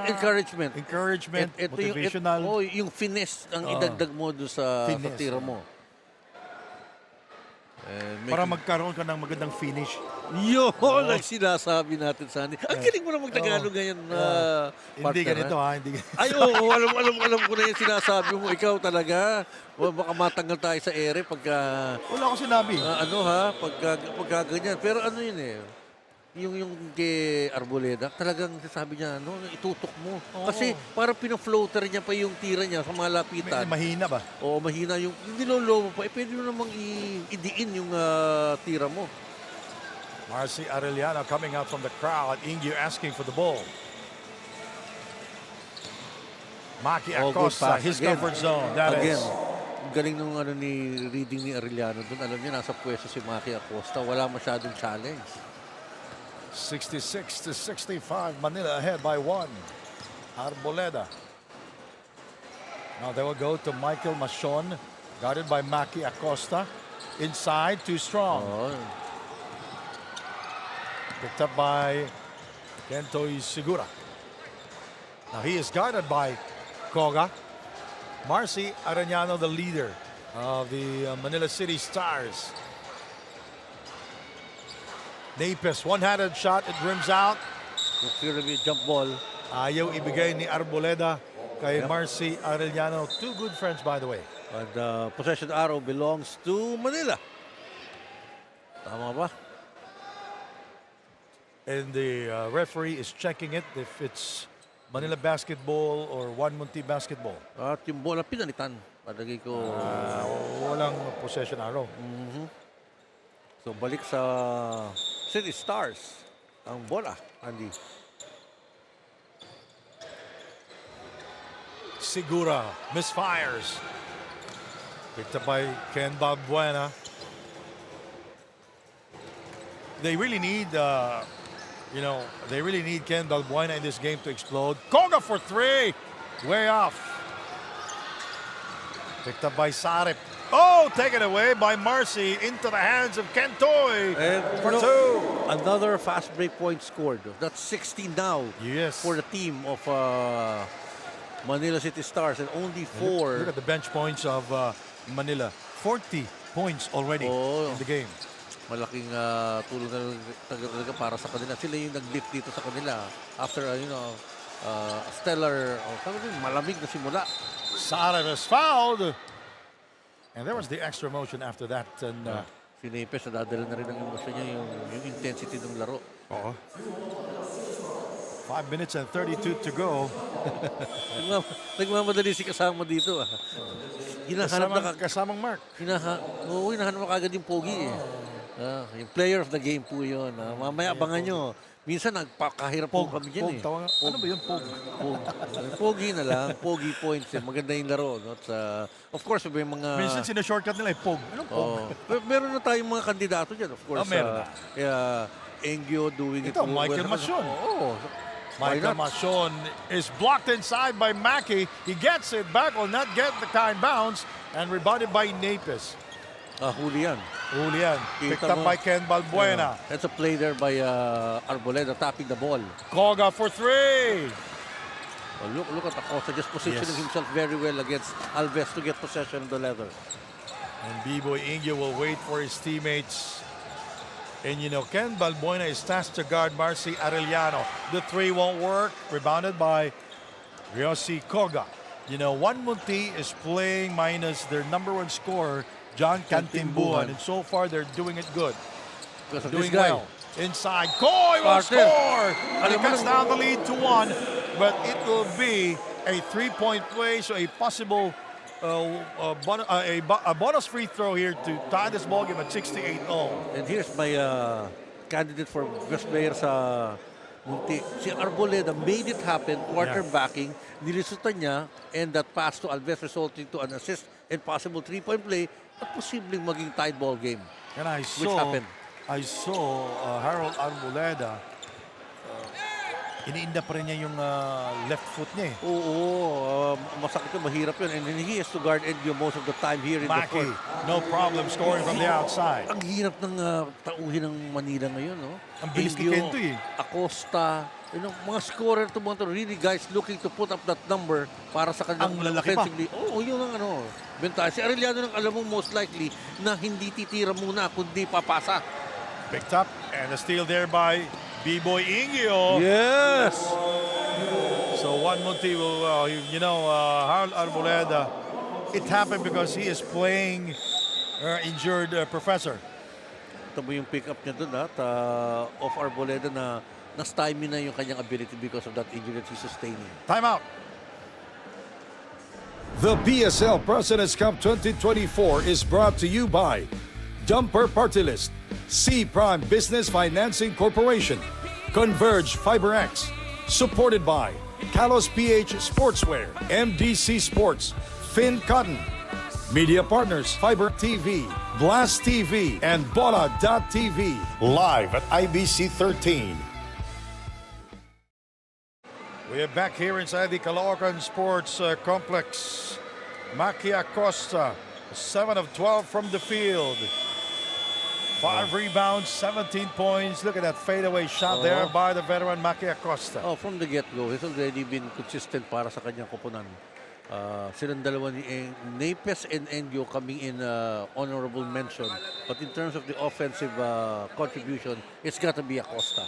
encouragement. Encouragement, motivational. Yung finesse ang idagdag mo doon sa tira mo. Para magkaroon ka ng magandang finish. Yun ang sinasabi natin, Sandy. Ang galing mo na mag-Tagalog ngayon, Hindi ganito ha, hindi ganito. Ay, alam ko na yung sinasabi mo. Ikaw talaga. Baka matanggal tayo sa ere pagka... Wala akong sinabi. Pagka ganyan. Pero ano yun eh. Yung kay Arboleda, talagang sabi niya, itutok mo. Kasi parang pina-floater niya pa yung tira niya sa mga lapitan. Mahina ba? Oo, mahina yung nilolo mo pa. Pwede mo namang idiin yung tira mo. Marcy Arellano coming out from the crowd. Ingyo asking for the ball. Maki Acosta, his comfort zone. That is. Galing nung ni reading ni Arellano doon. Alam niya, nasa pwesto si Maki Acosta. Wala masyadong challenge. 66-65, Manila ahead by 1. Arboleda. Now they will go to Michael Machon, guarded by Maki Acosta. Inside, too strong. Picked up by Kento Segura. Now he is guarded by Koga. Marcy Arellano, the leader of the Manila Citystars. Napes, one-handed shot, it rims out. Jump ball. Ayaw ibigay ni Arboleda kay Marcy Arellano. Two good friends, by the way. And the possession arrow belongs to Manila. Tama ba? And the referee is checking it if it's Manila basketball or 1MUNTI basketball. At yung bola pinalitan. Padagay ko. Walang possession arrow. So balik sa City Stars ang bola, Andy. Segura misfires. Picked up by Ken Balbuena. They really need, they really need Ken Balbuena in this game to explode. Koga for three. Way off. Picked up by Sarip. Oh, taken away by Marcy into the hands of Kentoy for two. Another fast break point scored. That's 16 now for the team of Manila City Stars, and only 4. Look at the bench points of Manila. 40 points already in the game. Malaking tulong na talaga para sa kanila. Sila yung nag-lift dito sa kanila after, stellar, malamig na simula. Sarip is fouled. And there was the extra motion after that. And si Napes, nadadala na rin ang emosyon niya, yung intensity ng laro. 5 minutes and 32 to go. Nagmamadali si kasama dito. Kasamang Mark. Hinahanap mo kagad yung pogi. Yung player of the game po yun. Mamaya abangan nyo. Minsan nagpakahirap po kami dyan eh. Ano ba yun? Pog. Pogi na lang. Pogi points. Maganda yung laro. No? Of course, may mga... Minsan sinashortcut nila eh, Pog. Anong Pog? Meron na tayong mga kandidato dyan. Of course. Meron na. Engyo doing it. Ito, Michael Machon. Michael Machon is blocked inside by Maki. He gets it back, will not get the kind bounce, and rebounded by Napes. Huli yan. Uli yan. Picked Kita up mo. by Ken Balbuena. That's a play there by Arboleda tapping the ball. Koga for three. Oh, look at Acosta just positioning Yes. himself very well against Alves to get possession of the leather. And B-Boy Ingyo will wait for his teammates. And you know, Ken Balbuena is tasked to guard Marcy Arellano. The three won't work. Rebounded by Ryosi Koga. You know, 1MUNTI is playing minus their number one scorer, John Cantimbuhan. And so far, they're doing it good. Because of Doing this guy. well. Inside. Koi will Partner. score! And he cuts down the lead to 1. But it will be a three-point play, so a possible a bonus free throw here to tie this ball game at 68-all. And here's my candidate for best player sa Munti. Si Arboleda made it happen, quarterbacking, nilisutan niya, and that pass to Alves resulting to an assist and possible three-point play at posibleng maging tied ball game. And I saw Harold Arboleda, iniinda pa rin niya yung left foot niya eh. Oo, masakit yun, mahirap yun. And then he has to guard Edgio most of the time here in the Maki, court. no problem scoring from the outside. Ang hirap ng tauhin ng Manila ngayon, no? Ang bilis ni Edgio, Kento eh. Acosta, you know, mga scorer to mga to, really guys looking to put up that number para sa kanilang Ang lalaki pa. offensively. Oo, yun ang bentahe. Si Arellano nang alam mo most likely na hindi titira muna kundi papasa. Picked up and a steal there by B-Boy Ingyo. Yes! So 1MUNTI will, Harold Arboleda, it happened because he is playing injured Professor. Ito mo yung pick up niya doon at off Arboleda na na-stymie na yung kanyang ability because of that injury that he's sustaining. Timeout. The PSL President's Cup 2024 is brought to you by Dumper Party List, C Prime Business Financing Corporation, Converge FiberX, supported by Kalos PH Sportswear, MDC Sports, Finn Cotton, Media Partners, Fiber TV, Blast TV, and Bola.tv, live at IBC 13. We are back here inside the Caloocan Sports Complex. Maki Acosta, 7 of 12 from the field. 5 rebounds, 17 points. Look at that fadeaway shot there by the veteran Maki Acosta. Oh, from the get-go, he's already been consistent para sa kanyang koponan. Silang dalawa ni Napes and Engyo coming in honorable mention. But in terms of the offensive contribution, it's got to be Acosta.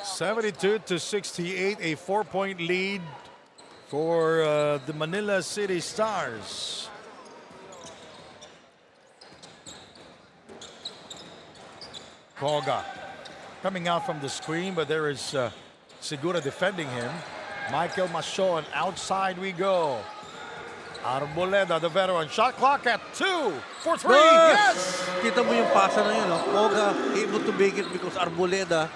72-68, a 4-point lead for the Manila City Stars. Koga coming out from the screen, but there is Segura defending him. Michael Machon, outside we go. Arboleda, the veteran, shot clock at 2 for 3. Yes! Kita mo yung pasa na yun, no? Koga able to make it because Arboleda,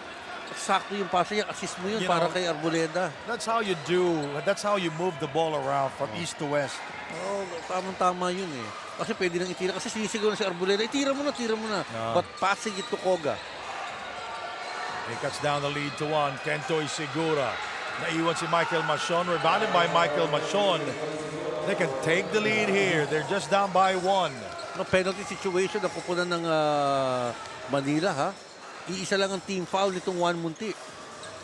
sakto yung pasa niya, assist mo yun para kay Arboleda. That's how you move the ball around from east to west. Oh, tamang-tama yun eh. Kasi pwede nang itira. Kasi sinisiguro na si Arboleda, tira mo na. But passing it to Koga. He cuts down the lead to 1. Kentoy Segura. Naiwan si Michael Machon. Rebounded by Michael Machon. They can take the lead here. They're just down by 1. No, penalty situation na pupunan ng Manila, ha? Iisa lang ang team foul nitong 1MUNTI.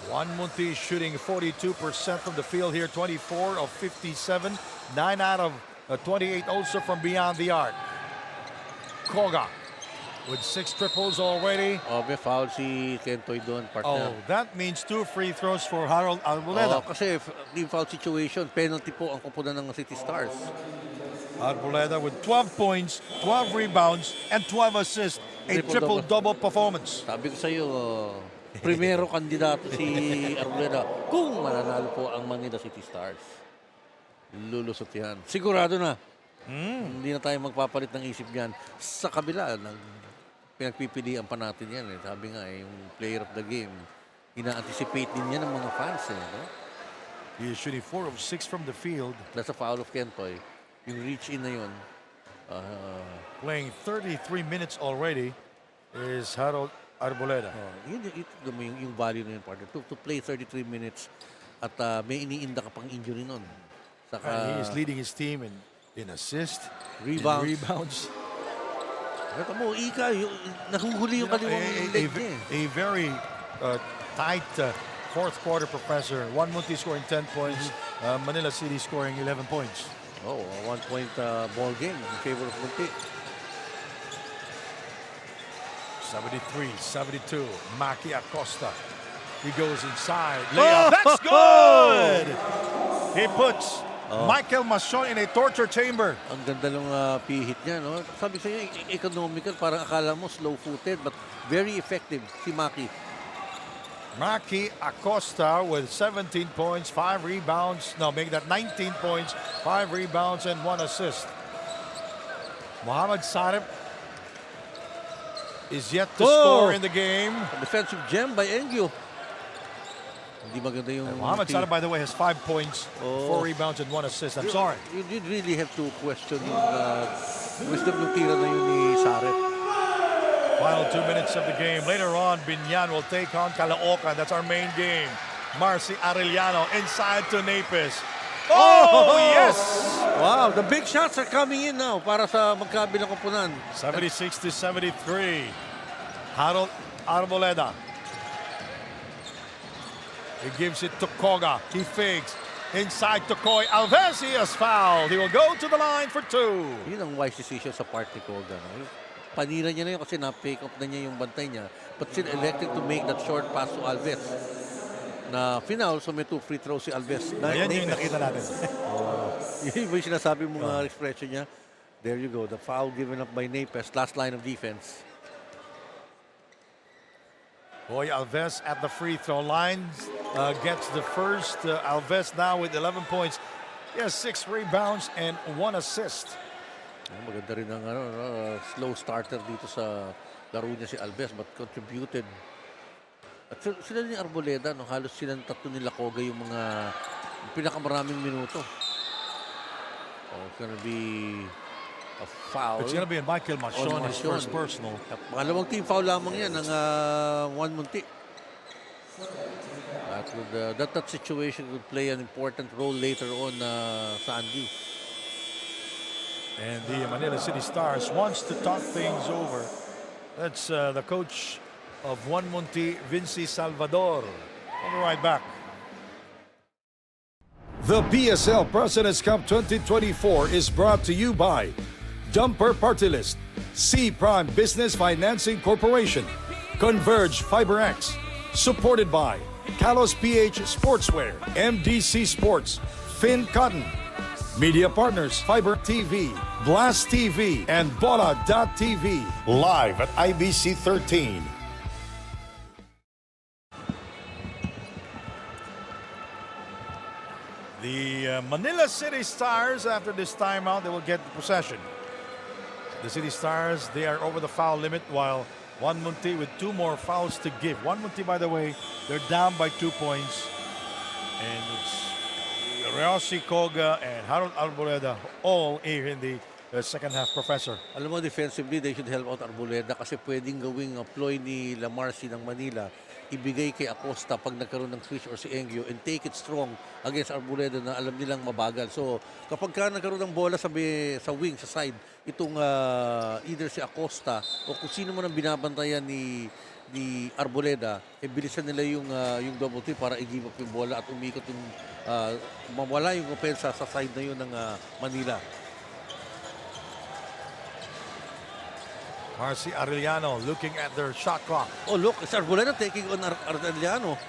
1MUNTI shooting 42% from the field here. 24 of 57. 9 out of 28 also from beyond the arc. Koga with 6 triples already. Oh, may foul si Kentoy doon, partner. Oh, that means 2 free throws for Harold Arboleda. Oh, kasi team foul situation, penalty po ang kupunan ng City Stars. Arboleda with 12 points, 12 rebounds, and 12 assists. A triple-double performance. Sabi ko sa iyo, primero kandidato si Arboleda kung mananalo po ang Manila City Stars. Lulusot yan. Sigurado na. Hindi na tayo magpapalit ng isip niyan. Sa kabila, pinagpipilian pa natin yan. Sabi nga, yung player of the game, ina-anticipate din yan ng mga fans. No? He is shooting 4 of 6 from the field. That's a foul of Kentoy. Yung reach-in na yun. Playing 33 minutes already is Harold Arboleda. Yung value na yun, partner. To play 33 minutes at may iniinda ka pang injury nun. He is leading his team in in assist, Rebounds. in rebounds. Ito mo, Ika, nahuhuli yung kaliwang leg niya. A very tight fourth quarter, Professor. 1MUNTI scoring 10 points, Manila City scoring 11 points. Oh, a 1-point ball game in favor of Munti. 73-72, Maki Acosta. He goes inside. Layup. That's good! He puts Michael Mason in a torture chamber. Ang ganda ng pihit niya, no? Sabi sa iyo, economical, parang akala mo slow-footed, but very effective si Maki. Maki Acosta with 17 points, 5 rebounds. No, make that 19 points, 5 rebounds, and 1 assist. Mohamed Sarip is yet to score in the game. A defensive gem by Engyo. Hindi maganda yung... Mohamed Sarip, by the way, has 5 points, 4 rebounds, and 1 assist. I'm sorry. You did really have to question yung wisdom ng tira na yun ni Sarip. Final 2 minutes of the game. Later on, Binyan will take on Caloocan. That's our main game. Marcy Arellano inside to Napes. Oh, yes! Wow, the big shots are coming in now para sa magkabilang koponan. 76-73. Harold Arboleda. He gives it to Koga. He fakes. Inside to Koy Alves. He has fouled. He will go to the line for 2. Yun ang wise decision sa part ni Koga. No? Panira niya na yun kasi na-fake up na niya yung bantay niya. But still elected to make that short pass to Alves. Na final, so may 2 free throws si Alves. Ayan yung nakita natin. Yun yung sinasabi mong expression niya. There you go. The foul given up by Napes. Last line of defense. Koy Alves at the free throw line. Gets the first. Alves now with 11 points. He has 6 rebounds and 1 assist. Maganda rin ang slow starter dito sa laro niya si Alves but contributed. At sila ni Arboleda, no, halos silang tatlo nila Koga yung mga pinakamaraming minuto. It's gonna be a foul. It's gonna be a Michael Mason, his first personal. Pangalawang team foul lamang yan ng 1MUNTI. That situation would play an important role later on sa Andy. And the Manila City Stars wants to talk things over. That's the coach of 1MUNTI, Vinci Salvador. We'll be right back. The PSL President's Cup 2024 is brought to you by Dumper Party List, C Prime Business Financing Corporation, Converge FiberX, supported by Kalos PH Sportswear, MDC Sports, Finn Cotton, Media Partners, Fiber TV, Blast TV, and Bola.tv. Live at IBC 13. The Manila City Stars, after this timeout, they will get the possession. The City Stars, they are over the foul limit, while 1MUNTI with 2 more fouls to give. 1MUNTI, by the way, they're down by 2 points. And it's Rossi Koga and Harold Arboleda all here in the second half, Professor. Alam mo, defensively, they should help out Arboleda kasi pwedeng gawing ploy ni Lamarcy ng Manila. Ibigay kay Acosta pag nagkaroon ng switch or si Engyo and take it strong against Arboleda na alam nilang mabagal. So, kapag ka nagkaroon ng bola sa wing, sa side, itong either si Acosta o kung sino man ang binabantayan ni Arboleda, bilisan nila yung double team para i-give up yung bola at umikot yung mawala yung opensa sa side na yun ng Manila. Marcy Arellano looking at their shot clock. Oh, look, it's Arboleda taking on Arellano.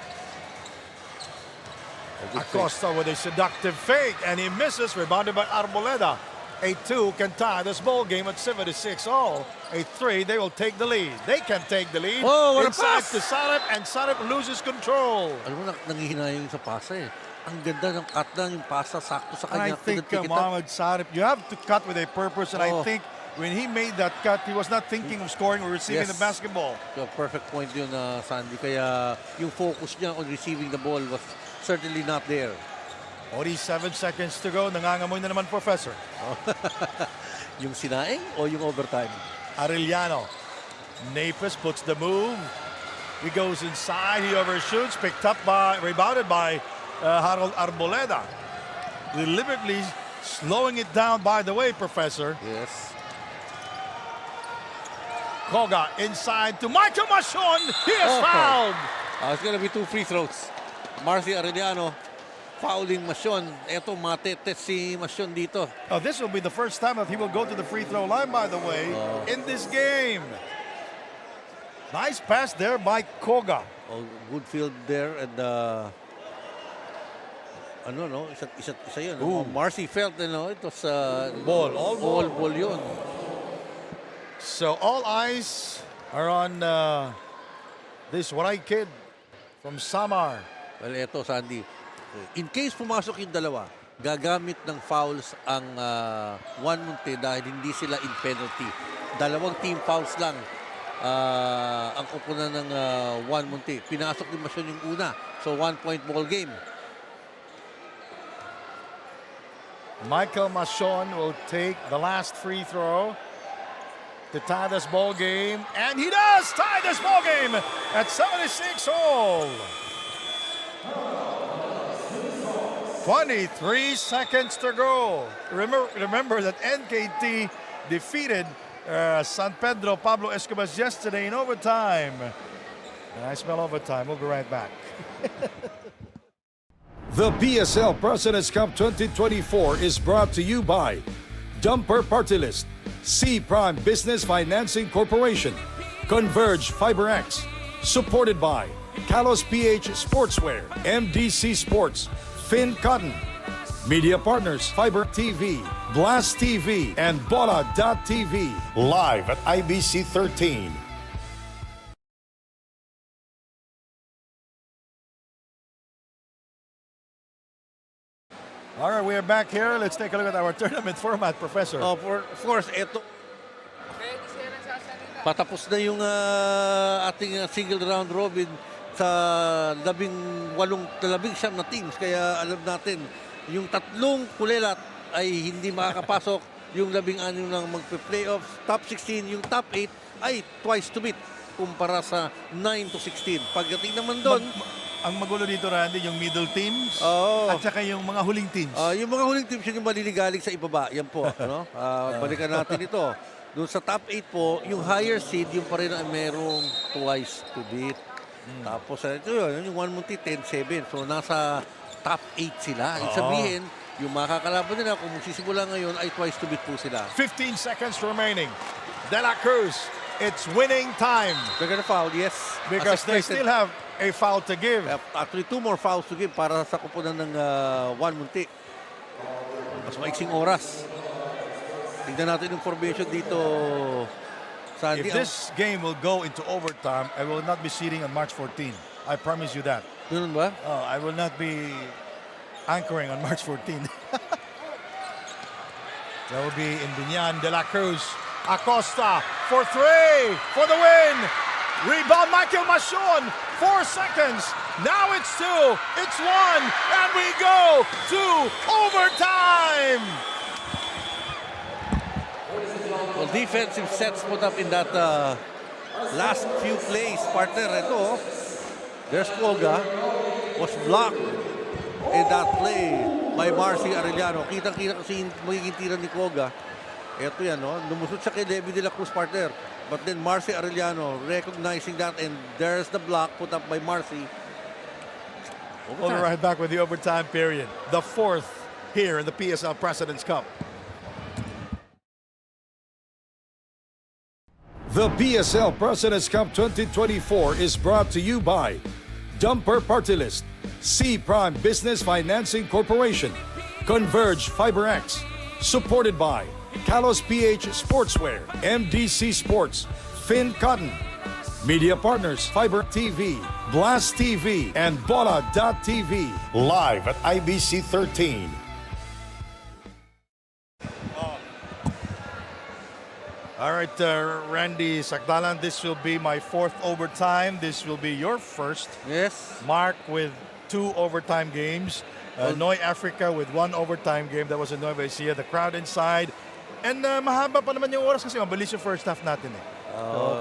Acosta with a seductive fake, and he misses, rebounded by Arboleda. A 2 can tie this ball game at 76 all. A 3, they will take the lead. They can take the lead. Oh, what a inside pass! to Sarip, and Sarip loses control. Alam mo, nangihinayang sa pasa eh. Ang ganda ng cut na yung pasa, sakto sa And I kanya. think Mohamed Sarip, you have to cut with a purpose, and I think when he made that cut, he was not thinking of scoring or receiving the basketball. So, perfect point yun, Sandy. Kaya yung focus niya on receiving the ball was certainly not there. 47 seconds to go. Nangangamoy na naman, Professor. Yung sinaing o yung overtime? Arellano. Napes puts the move. He goes inside. He overshoots. Rebounded by Harold Arboleda. Deliberately Slowing it down, by the way, Professor. Yes. Koga inside to Michael Mashon. He is Okay. fouled. It's gonna be 2 free throws. Marcy Arellano fouling Mashon. Eto, matetes si Mashon dito. Oh, this will be the first time that he will go to the free throw line, by the way, in this game. Nice pass there by Koga. Oh, good field there and isa yun. Marcy felt, it was Ball, all ball yun. So all eyes are on this white kid from Samar. Well, eto, Sandy. In case pumasok yung dalawa, gagamit ng fouls ang 1MUNTI dahil hindi sila in penalty. Dalawang team fouls lang ang kupunan ng 1MUNTI. Pinasok din Masyon yung una. So, 1-point ball game. Michael Mashon will take the last free throw to tie this ball game. And he does tie this ball game at 76 all. 23 seconds to go. Remember that NKT defeated San Pedro Pablo Escobas yesterday in overtime. And I smell overtime. We'll be right back. The PSL President's Cup 2024 is brought to you by Dumper Party List, C Prime Business Financing Corporation, Converge FiberX, supported by Kalos PH Sportswear, MDC Sports, Finn Cotton, Media Partners, Fiber TV, Blast TV, and Bola.tv, live at IBC 13. All right, we are back here. Let's take a look at our tournament format, Professor. Of course, eto. Patapos na yung ating single round robin sa 19 na teams. Kaya alam natin, yung 3 kulelat ay hindi makakapasok. Yung 16 lang magpe-playoffs. Top 16, yung top 8 ay twice to beat kumpara sa 9 to 16. Pagdating naman doon, Ang magulo dito, Randy, yung middle teams at saka yung mga huling teams. yung mga huling teams yun yung maliligalig sa ibaba. Yan po. Balikan natin ito. Doon sa top 8 po, yung higher seed, yung pa rin ang merong twice to beat. Tapos ito yun, yung 1MUNTI 10-7. So nasa top 8 sila. Ibig sabihin, yung makakalaban nila kung magsisimula ngayon ay twice to beat po sila. 15 seconds remaining. De La Cruz, it's winning time. They're gonna foul, yes. Because they still have a foul to give. Actually, 2 more fouls to give para sa kupunan ng 1MUNTI. Mas maiksing oras. Tignan natin yung formation dito, Sandy. If this game will go into overtime, I will not be seating on March 14. I promise you that. Ganun ba? I will not be anchoring on March 14. That will be in Binyan. De La Cruz. Acosta for 3 for the win. Rebound Michael Mashon. 4 seconds. Now it's 2. It's 1. And we go to overtime. Well, defensive sets put up in that last few plays, partner. Ito, there's Koga. Was blocked in that play by Marcy Arellano. Kitang-kita kasi magiging tira ni Koga. Ito yan, lumusot siya kay Levi de la Cruz, partner. But then Marcy Arellano recognizing that, and there's the block put up by Marcy. We'll be right back with the overtime period. The 4th here in the PSL President's Cup. The PSL President's Cup 2024 is brought to you by Dumper Party List, C Prime Business Financing Corporation, Converge FiberX, supported by Kalos PH Sportswear, MDC Sports, Finn Cotton, Media Partners, Fiber TV, Blast TV, and Bola.tv, live at IBC 13. All right, Randy Sakdalan, this will be my 4th overtime. This will be your first. Yes. Mark with 2 overtime games. Noy Africa with 1 overtime game. That was in Nueva Ecija. The crowd inside. And mahaba pa naman yung oras kasi mabilis yung first half natin eh.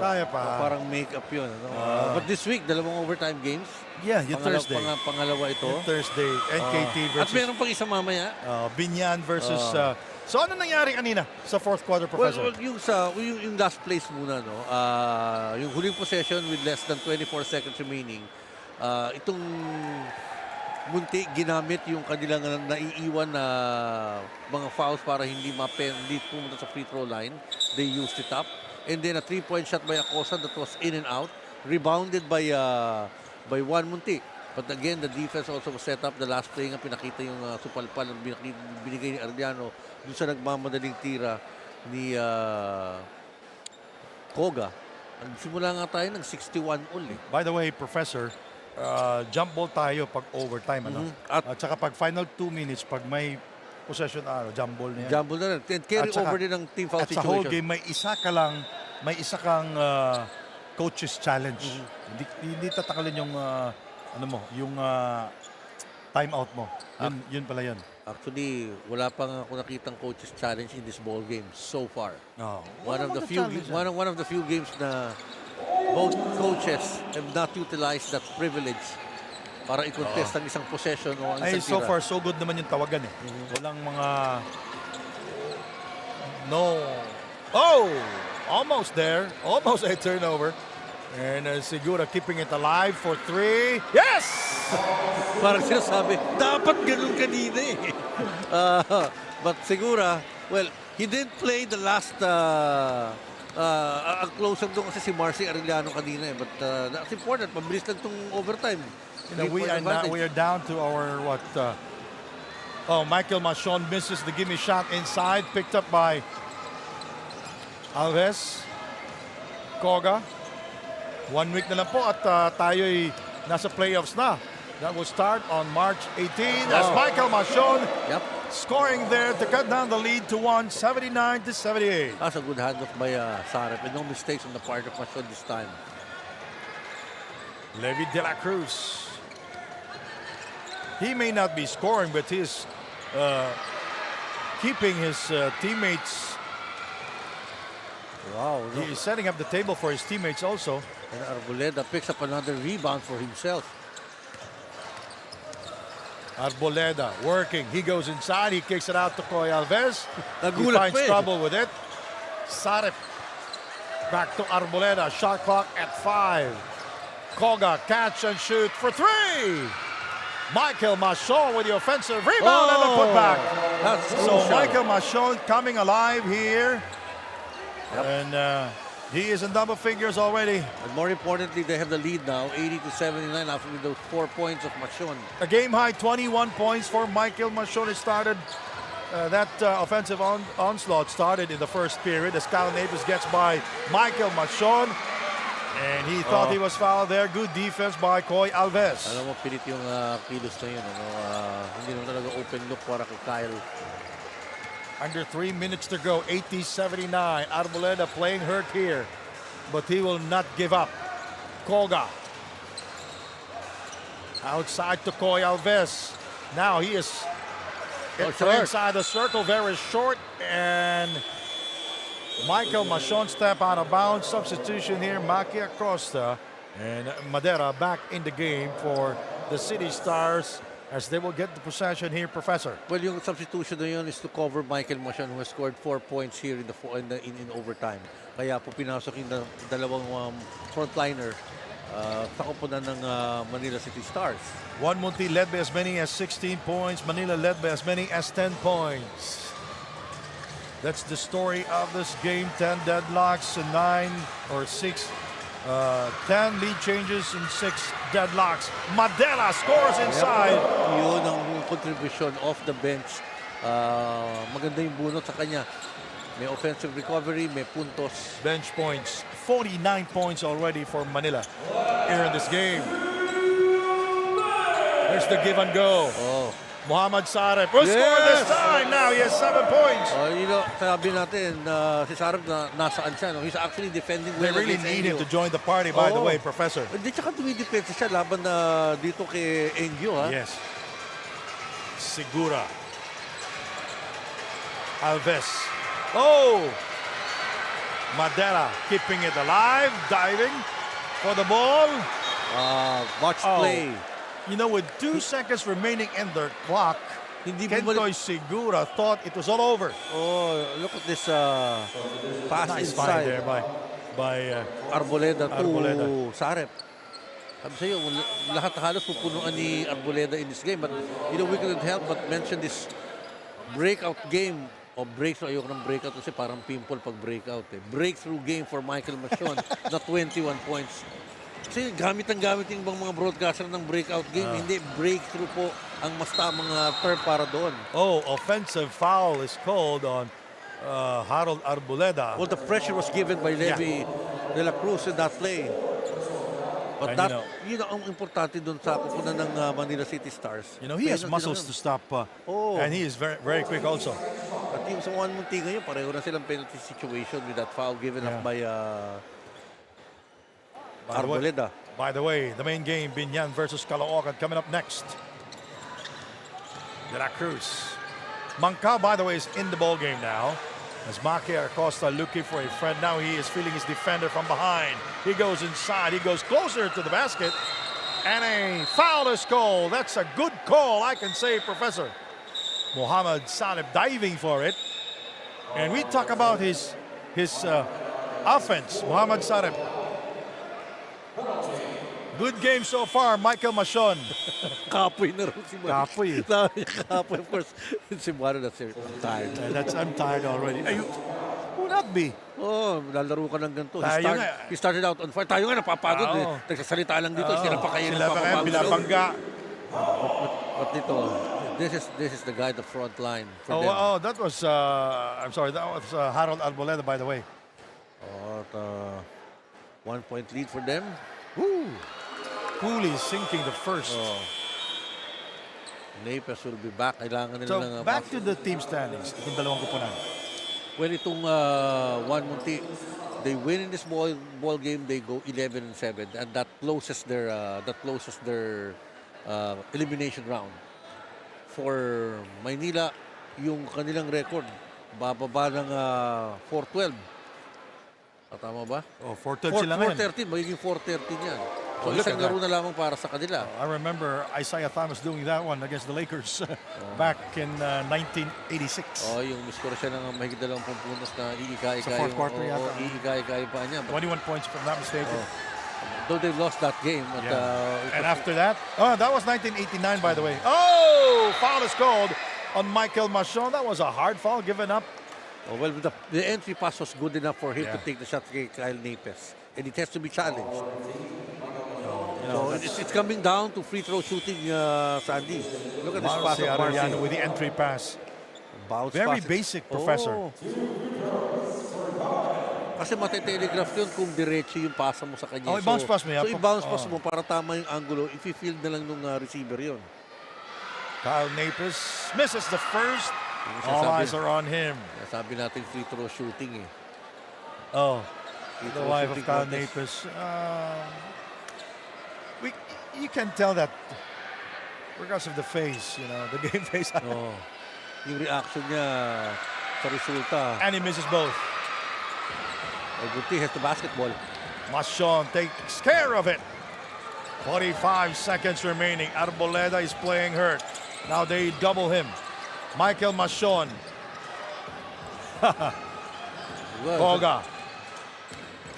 kaya pa. Parang make-up yun. But this week, dalawang overtime games. Yeah, yung Thursday. Pangalawa ito. Yung Thursday, NKT versus... At meron pang isa mamaya. Binyan versus... so ano nangyari kanina sa fourth quarter, Professor? Well, yung last place muna, no? Yung huling possession with less than 24 seconds remaining, itong Munti ginamit yung kanilang naiiwan na mga fouls para hindi pumunta sa free throw line. They used it up. And then a 3-point shot by Acosta that was in and out. Rebounded by 1MUNTI. But again, the defense also set up the last play nga pinakita yung supalpal na binigay ni Arellano dun sa nagmamadaling tira ni Koga. Simula nga tayo ng 61 all. By the way, Professor, jump ball tayo pag overtime. At saka pag final 2 minutes, pag may possession, jump ball na yan. Jump ball na rin. And carry over din ng team foul situation. At sa whole game, may isa kang coach's challenge. Hindi tatakalin yung yung time out mo. Yun pala yun. Actually, wala pang ako nakitang coach's challenge in this ball game so far. One of the few games na both coaches have not utilized that privilege para i-contest ang isang possession o ang isang tira. So far, so good naman yung tawagan eh. Walang mga... No. Oh! Almost there. Almost a turnover. And Segura keeping it alive for 3. Yes! Parang sinasabi, dapat ganun kanina eh. But Segura, well, he didn't play the last... ang closer doon kasi si Marcy Arellano kanina eh. But that's important. Mabilis lang itong overtime. We are down to our Michael Machon misses the gimme shot inside, picked up by Alves. Koga. 1 week na lang po at tayo'y nasa playoffs na. That will start on March 18 as Michael Machon scoring there to cut down the lead to 79-78. That's a good handoff by Sarep and no mistakes on the part of Machon this time. Levi De La Cruz. He may not be scoring, but he's keeping his teammates. Wow. He is setting up the table for his teammates also. And Arboleda picks up another rebound for himself. Arboleda working. He goes inside. He kicks it out to Coy Alves. He Nagulat finds trouble with it. Sarep. Back to Arboleda. Shot clock at 5. Koga catch and shoot for 3. Michael Machon with the offensive rebound and the putback. So Michael Machon coming alive here. And he is in double figures already. And more importantly, they have the lead now, 80-79 after those 4 points of Machon. A game high 21 points for Michael Machon. It started, that offensive onslaught started in the first period as Kyle Naples gets by Michael Machon. And he thought he was fouled there. Good defense by Coy Alves. Alam mo, pilit yung kilos na yun. Hindi naman talaga open look para kay Kyle. Under 3 minutes to go, 80-79. Arboleda playing hurt here, but he will not give up. Koga. Outside to Coy Alves. Now he is inside the circle, very short. And Michael Machon step out of bounds. Substitution here, Maki Acosta. And Madera back in the game for the City Stars, as they will get the possession here, Professor. Well, yung substitution na yun is to cover Michael Machon, who has scored 4 points here in overtime. Kaya po pinasok yung dalawang frontliner sa koponan ng Manila City Stars. 1MUNTI led by as many as 16 points. Manila led by as many as 10 points. That's the story of this game. 10 deadlocks, 9 or 6. 10 lead changes and 6 deadlocks. Madera scores inside. Yun ang contribution off the bench. Maganda yung bunot sa kanya. May offensive recovery, may puntos. Bench points. 49 points already for Manila here in this game. There's the give and go. Muhammad Sarep will score this time. Now he has 7 points. Sabi natin, si Sarep nasaan siya. No? He's actually defending well. They really need him to join the party, by the way, Professor. Hindi, tsaka tumidepensa siya laban na dito kay Engyo. Yes. Segura. Alves. Madera keeping it alive, diving for the ball. Watch play. You know, with 2 seconds remaining in their clock, Kentoy Segura thought it was all over. Oh, look at this pass Nice find inside. there by Arboleda to Arboleda. Sarep. Sabi sa'yo, lahat halos pupunuan ni Arboleda in this game. But, you know, we couldn't help but mention this breakout game. O breakthrough, ayoko ng breakout kasi parang pimple pag breakout. Breakthrough game for Michael Machon na 21 points. Kasi gamit yung ibang mga broadcaster ng breakout game. Hindi, breakthrough po ang mas tamang term para doon. Oh, offensive foul is called on Harold Arboleda. Well, the pressure was given by Levy de la Cruz in that play. But And that, you know, ang importante doon sa kupunan ng Manila City Stars. You know, he has muscles to stop, and he is very, very quick also. At yung sa 1MUNTI ngayon, pareho na silang penalty situation with that foul given up by Arboleda. By the way, the main game, Binyan versus Caloocan, coming up next. De la Cruz. Mancao, by the way, is in the ball game now. As Maki Acosta looking for a friend. Now he is feeling his defender from behind. He goes inside. He goes closer to the basket. And a foul is called. That's a good call, I can say, Professor. Mohamed Salib diving for it. And we talk about his offense, Mohamed Salib. Good game so far, Michael Machon. Kapoy na rin si Mari. Kapoy. Kapoy, of course. Si Mari, that's it. I'm tired. I'm tired already. Who not be? Oh, lalaro ka ng ganito. Tayo He started out on fire. Tayo nga napapagod. Nagsasalita lang dito. Sila pa kayo napapagod. Pinapangga. But dito, this is the guy, the front line for them. Oh, that was, I'm sorry, that was Harold Arboleda, by the way. 1 point lead for them. Woo! Cooley sinking the first. Naples will be back. Kailangan nila So, ng back to the team standings. Itong dalawang kupunan. Well, itong 1MUNTI, they win in this ball game, they go 11-7, and that closes their elimination round. For Maynila, yung kanilang record, bababa ng 4-12. Tama ba? Oh, 4-13 sila ngayon. 4-13, magiging 4-13 yan. So, look isang at laro na lamang para sa kanila. I remember Isaiah Thomas doing that one against the Lakers back in 1986. Yung miskora siya ng mahigit 20 puntos na iika-ika Sa fourth quarter yata. Iika-ika pa niya. 21 points if I'm not mistaken. Though they lost that game. And after that, that was 1989, by the way. Oh, foul is called on Michael Machon. That was a hard foul given up. Well, the entry pass was good enough for him to take the shot kay Kyle Napes. And it has to be challenged. So it's coming down to free throw shooting, Sandy. Look at this pass of Marcy. With the entry pass. Bounce Very pass. basic, Professor. Kasi matetelegraph yun kung diretso yung pasa mo sa kanya. I-bounce pass mo yan. So i-bounce pass mo para tama yung angulo. If-field na lang nung receiver yun. Kyle Napes misses the first. All eyes are on him. Sabi natin free throw shooting eh. The wife of Kyle Napes. You can tell that regardless of the face, the game face. Yung reaction niya sa resulta. And he misses both. Guti has the basketball. Machon takes care of it. 45 seconds remaining. Arboleda is playing hurt. Now they double him. Michael Machon. Boga.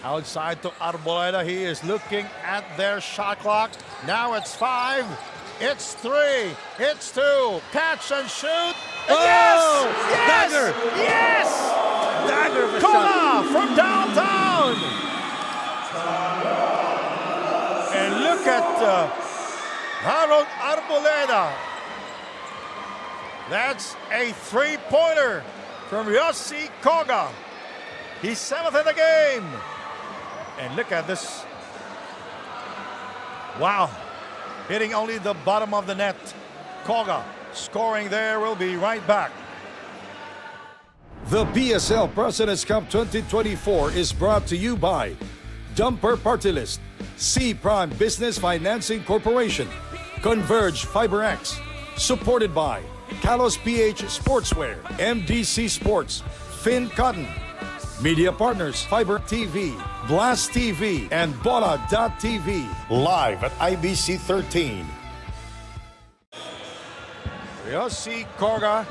Outside to Arboleda. He is looking at their shot clock. Now it's 5. It's 3. It's 2. Catch and shoot. Yes! Yes! Dagger! Yes! Dagger of a Kola shot. from downtown. And look at Harold Arboleda. That's a three-pointer from Yossi Koga. He's 7th in the game. And look at this. Wow. Hitting only the bottom of the net. Koga scoring there. Will be right back. The PSL President's Cup 2024 is brought to you by Dumper Party List, C Prime Business Financing Corporation, Converge FiberX, supported by Kalos PH Sportswear, MDC Sports, Finn Cotton, Media partners, Fiber TV, Blast TV, and Bola.tv. Live at IBC 13. Ryoshi Koga,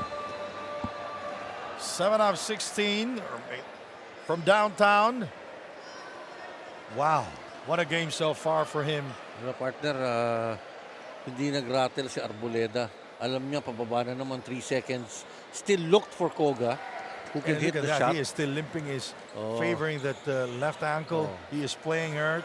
7 of 16 from downtown. Wow, what a game so far for him. Partner, hindi nag-rattle si Arboleda. Alam niya, pababa na naman 3 seconds. Still looked for Koga, who can And hit look the at shot. that. He is still limping. He's favoring that left ankle. He is playing hurt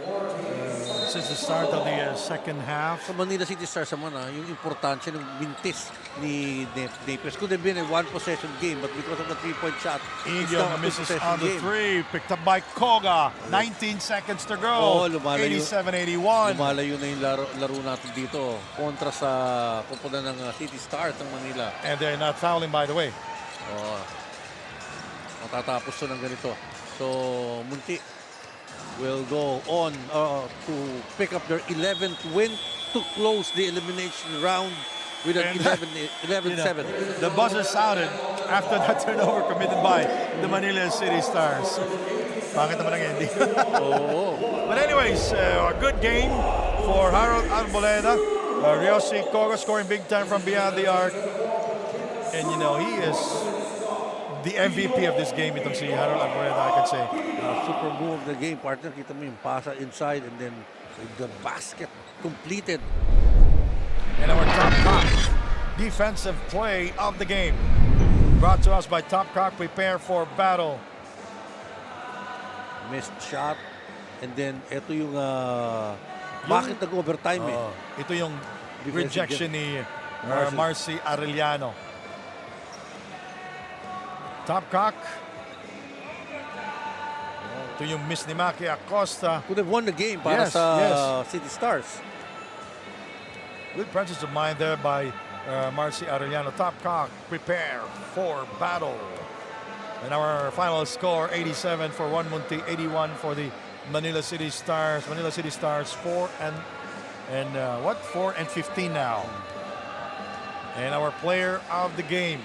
since the start of the second half. Sa Manila City Stars naman, yung importansya ng mintis ni Naples. Could have been a one-possession game, but because of the 3-point shot, it's Igor now a misses two-possession on the game. 3. Picked up by Koga. 19 seconds to go. 87-81. Lumalayo na yung laro natin dito kontra sa kupunan ng City Stars ng Manila. And they're not fouling, by the way. Matatapos to ng ganito. So, Munti will go on to pick up their 11th win to close the elimination round with an 11-7. The buzzer sounded after that turnover committed by the Manila City Stars. Bakit naman ang hindi? But anyways, a good game for Harold Arboleda. Ryoshi Koga scoring big time from beyond the arc. And you know, he is the MVP of this game, itong si Harold Arboleda, I can say. Super move of the game, partner. Kita mo yung pasa inside and then the basket completed. And our Top Cock defensive play of the game. Brought to us by Top Cock, prepare for battle. Missed shot. And then, ito yung bakit nag-overtime Ito yung rejection ni Marcy Arellano. Top Cock. Ito yung miss ni Maki Acosta. Could have won the game para sa City Stars. Good presence of mind there by Marcy Arellano. Top Cock, prepare for battle. And our final score, 87 for 1MUNTI, 81 for the Manila City Stars. Manila City Stars 4 and 15 now. And our player of the game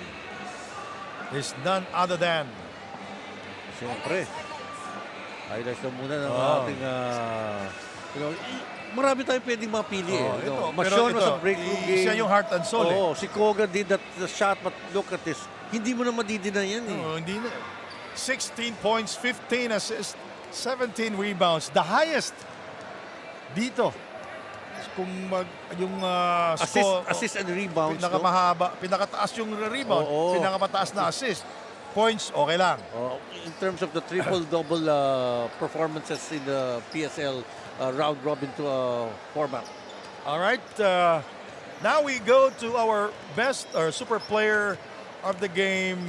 is none other than Siyempre. Highlights na muna ng ating marami tayong pwedeng mapili. Masyon was a breakthrough game. Siya yung heart and soul. Si Koga did that shot, but look at this. Hindi mo na madidina yan hindi na. 16 points, 15 assists, 17 rebounds. The highest dito. Kung yung score, assist and rebounds, pinakamahaba, pinakataas yung rebound, pinakamataas na assist. Points, okay lang. In terms of the triple-double performances in the PSL round-robin format. All right, now we go to our best or super player of the game,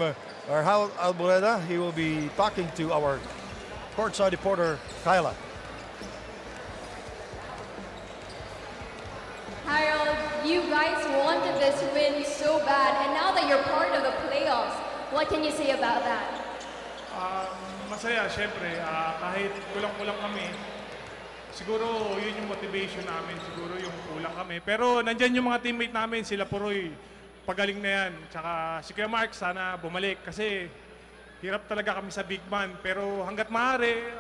or Harold Arboleda. He will be talking to our courtside reporter, Kyla. Harold, you guys wanted this win so bad, and now that you're part of the playoffs, what can you say about that? Masaya, syempre. Kahit kulang-kulang kami, siguro yun yung motivation namin. Siguro yung kulang kami. Pero nandyan yung mga teammate namin, sila Puroy, pagaling na yan. Tsaka si Kuya Mark, sana bumalik. Kasi hirap talaga kami sa big man. Pero hanggat maaari,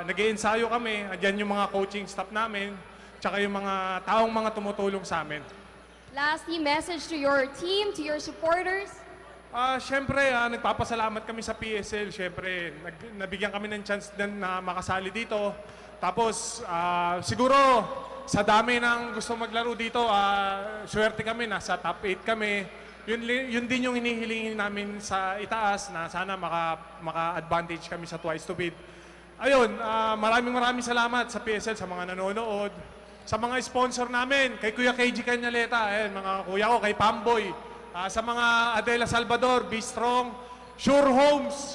nag-iensayo kami. Andyan yung mga coaching staff namin. Tsaka yung mga taong mga tumutulong sa amin. Lastly, message to your team, to your supporters? Siyempre, nagpapasalamat kami sa PSL. Siyempre, nabigyan kami ng chance din na makasali dito. Tapos, siguro, sa dami ng gusto maglaro dito, swerte kami, nasa top 8 kami. Yun din yung hinihilingin namin sa itaas na sana maka-advantage kami sa twice to bid. Ayun, maraming salamat sa PSL, sa mga nanonood, sa mga sponsor namin, kay Kuya KG Canyaleta, mga kuya ko, kay Pamboy, sa mga Adela Salvador, Be Strong, Sure Homes,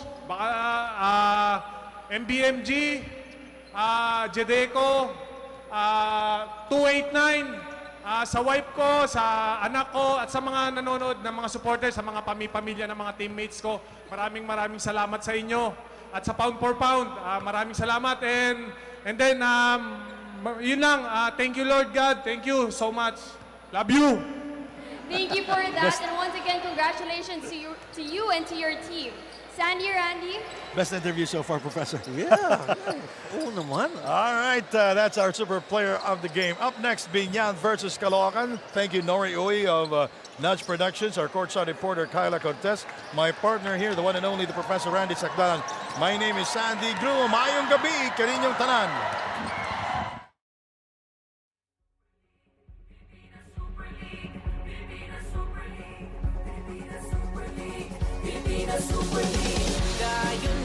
MBMG, Jedeco, 289, sa wife ko, sa anak ko, at sa mga nanonood ng mga supporters, sa mga pamilya ng mga teammates ko, maraming salamat sa inyo. At sa pound for pound, maraming salamat. And then, yun lang. Thank you, Lord God. Thank you so much. Love you. Thank you for that. And once again, congratulations to you and to your team. Sandy, Randy. Best interview so far, Professor. Yeah. Oo naman. All right, that's our super player of the game. Up next, Binyan versus Caloocan. Thank you, Nori Uy of Nudge Productions, our courtside reporter, Kyla Cortez. My partner here, the one and only, the Professor Randy Sacdalan. My name is Sandy Gru. Mayong gabi, kaninyong tanan. Super League,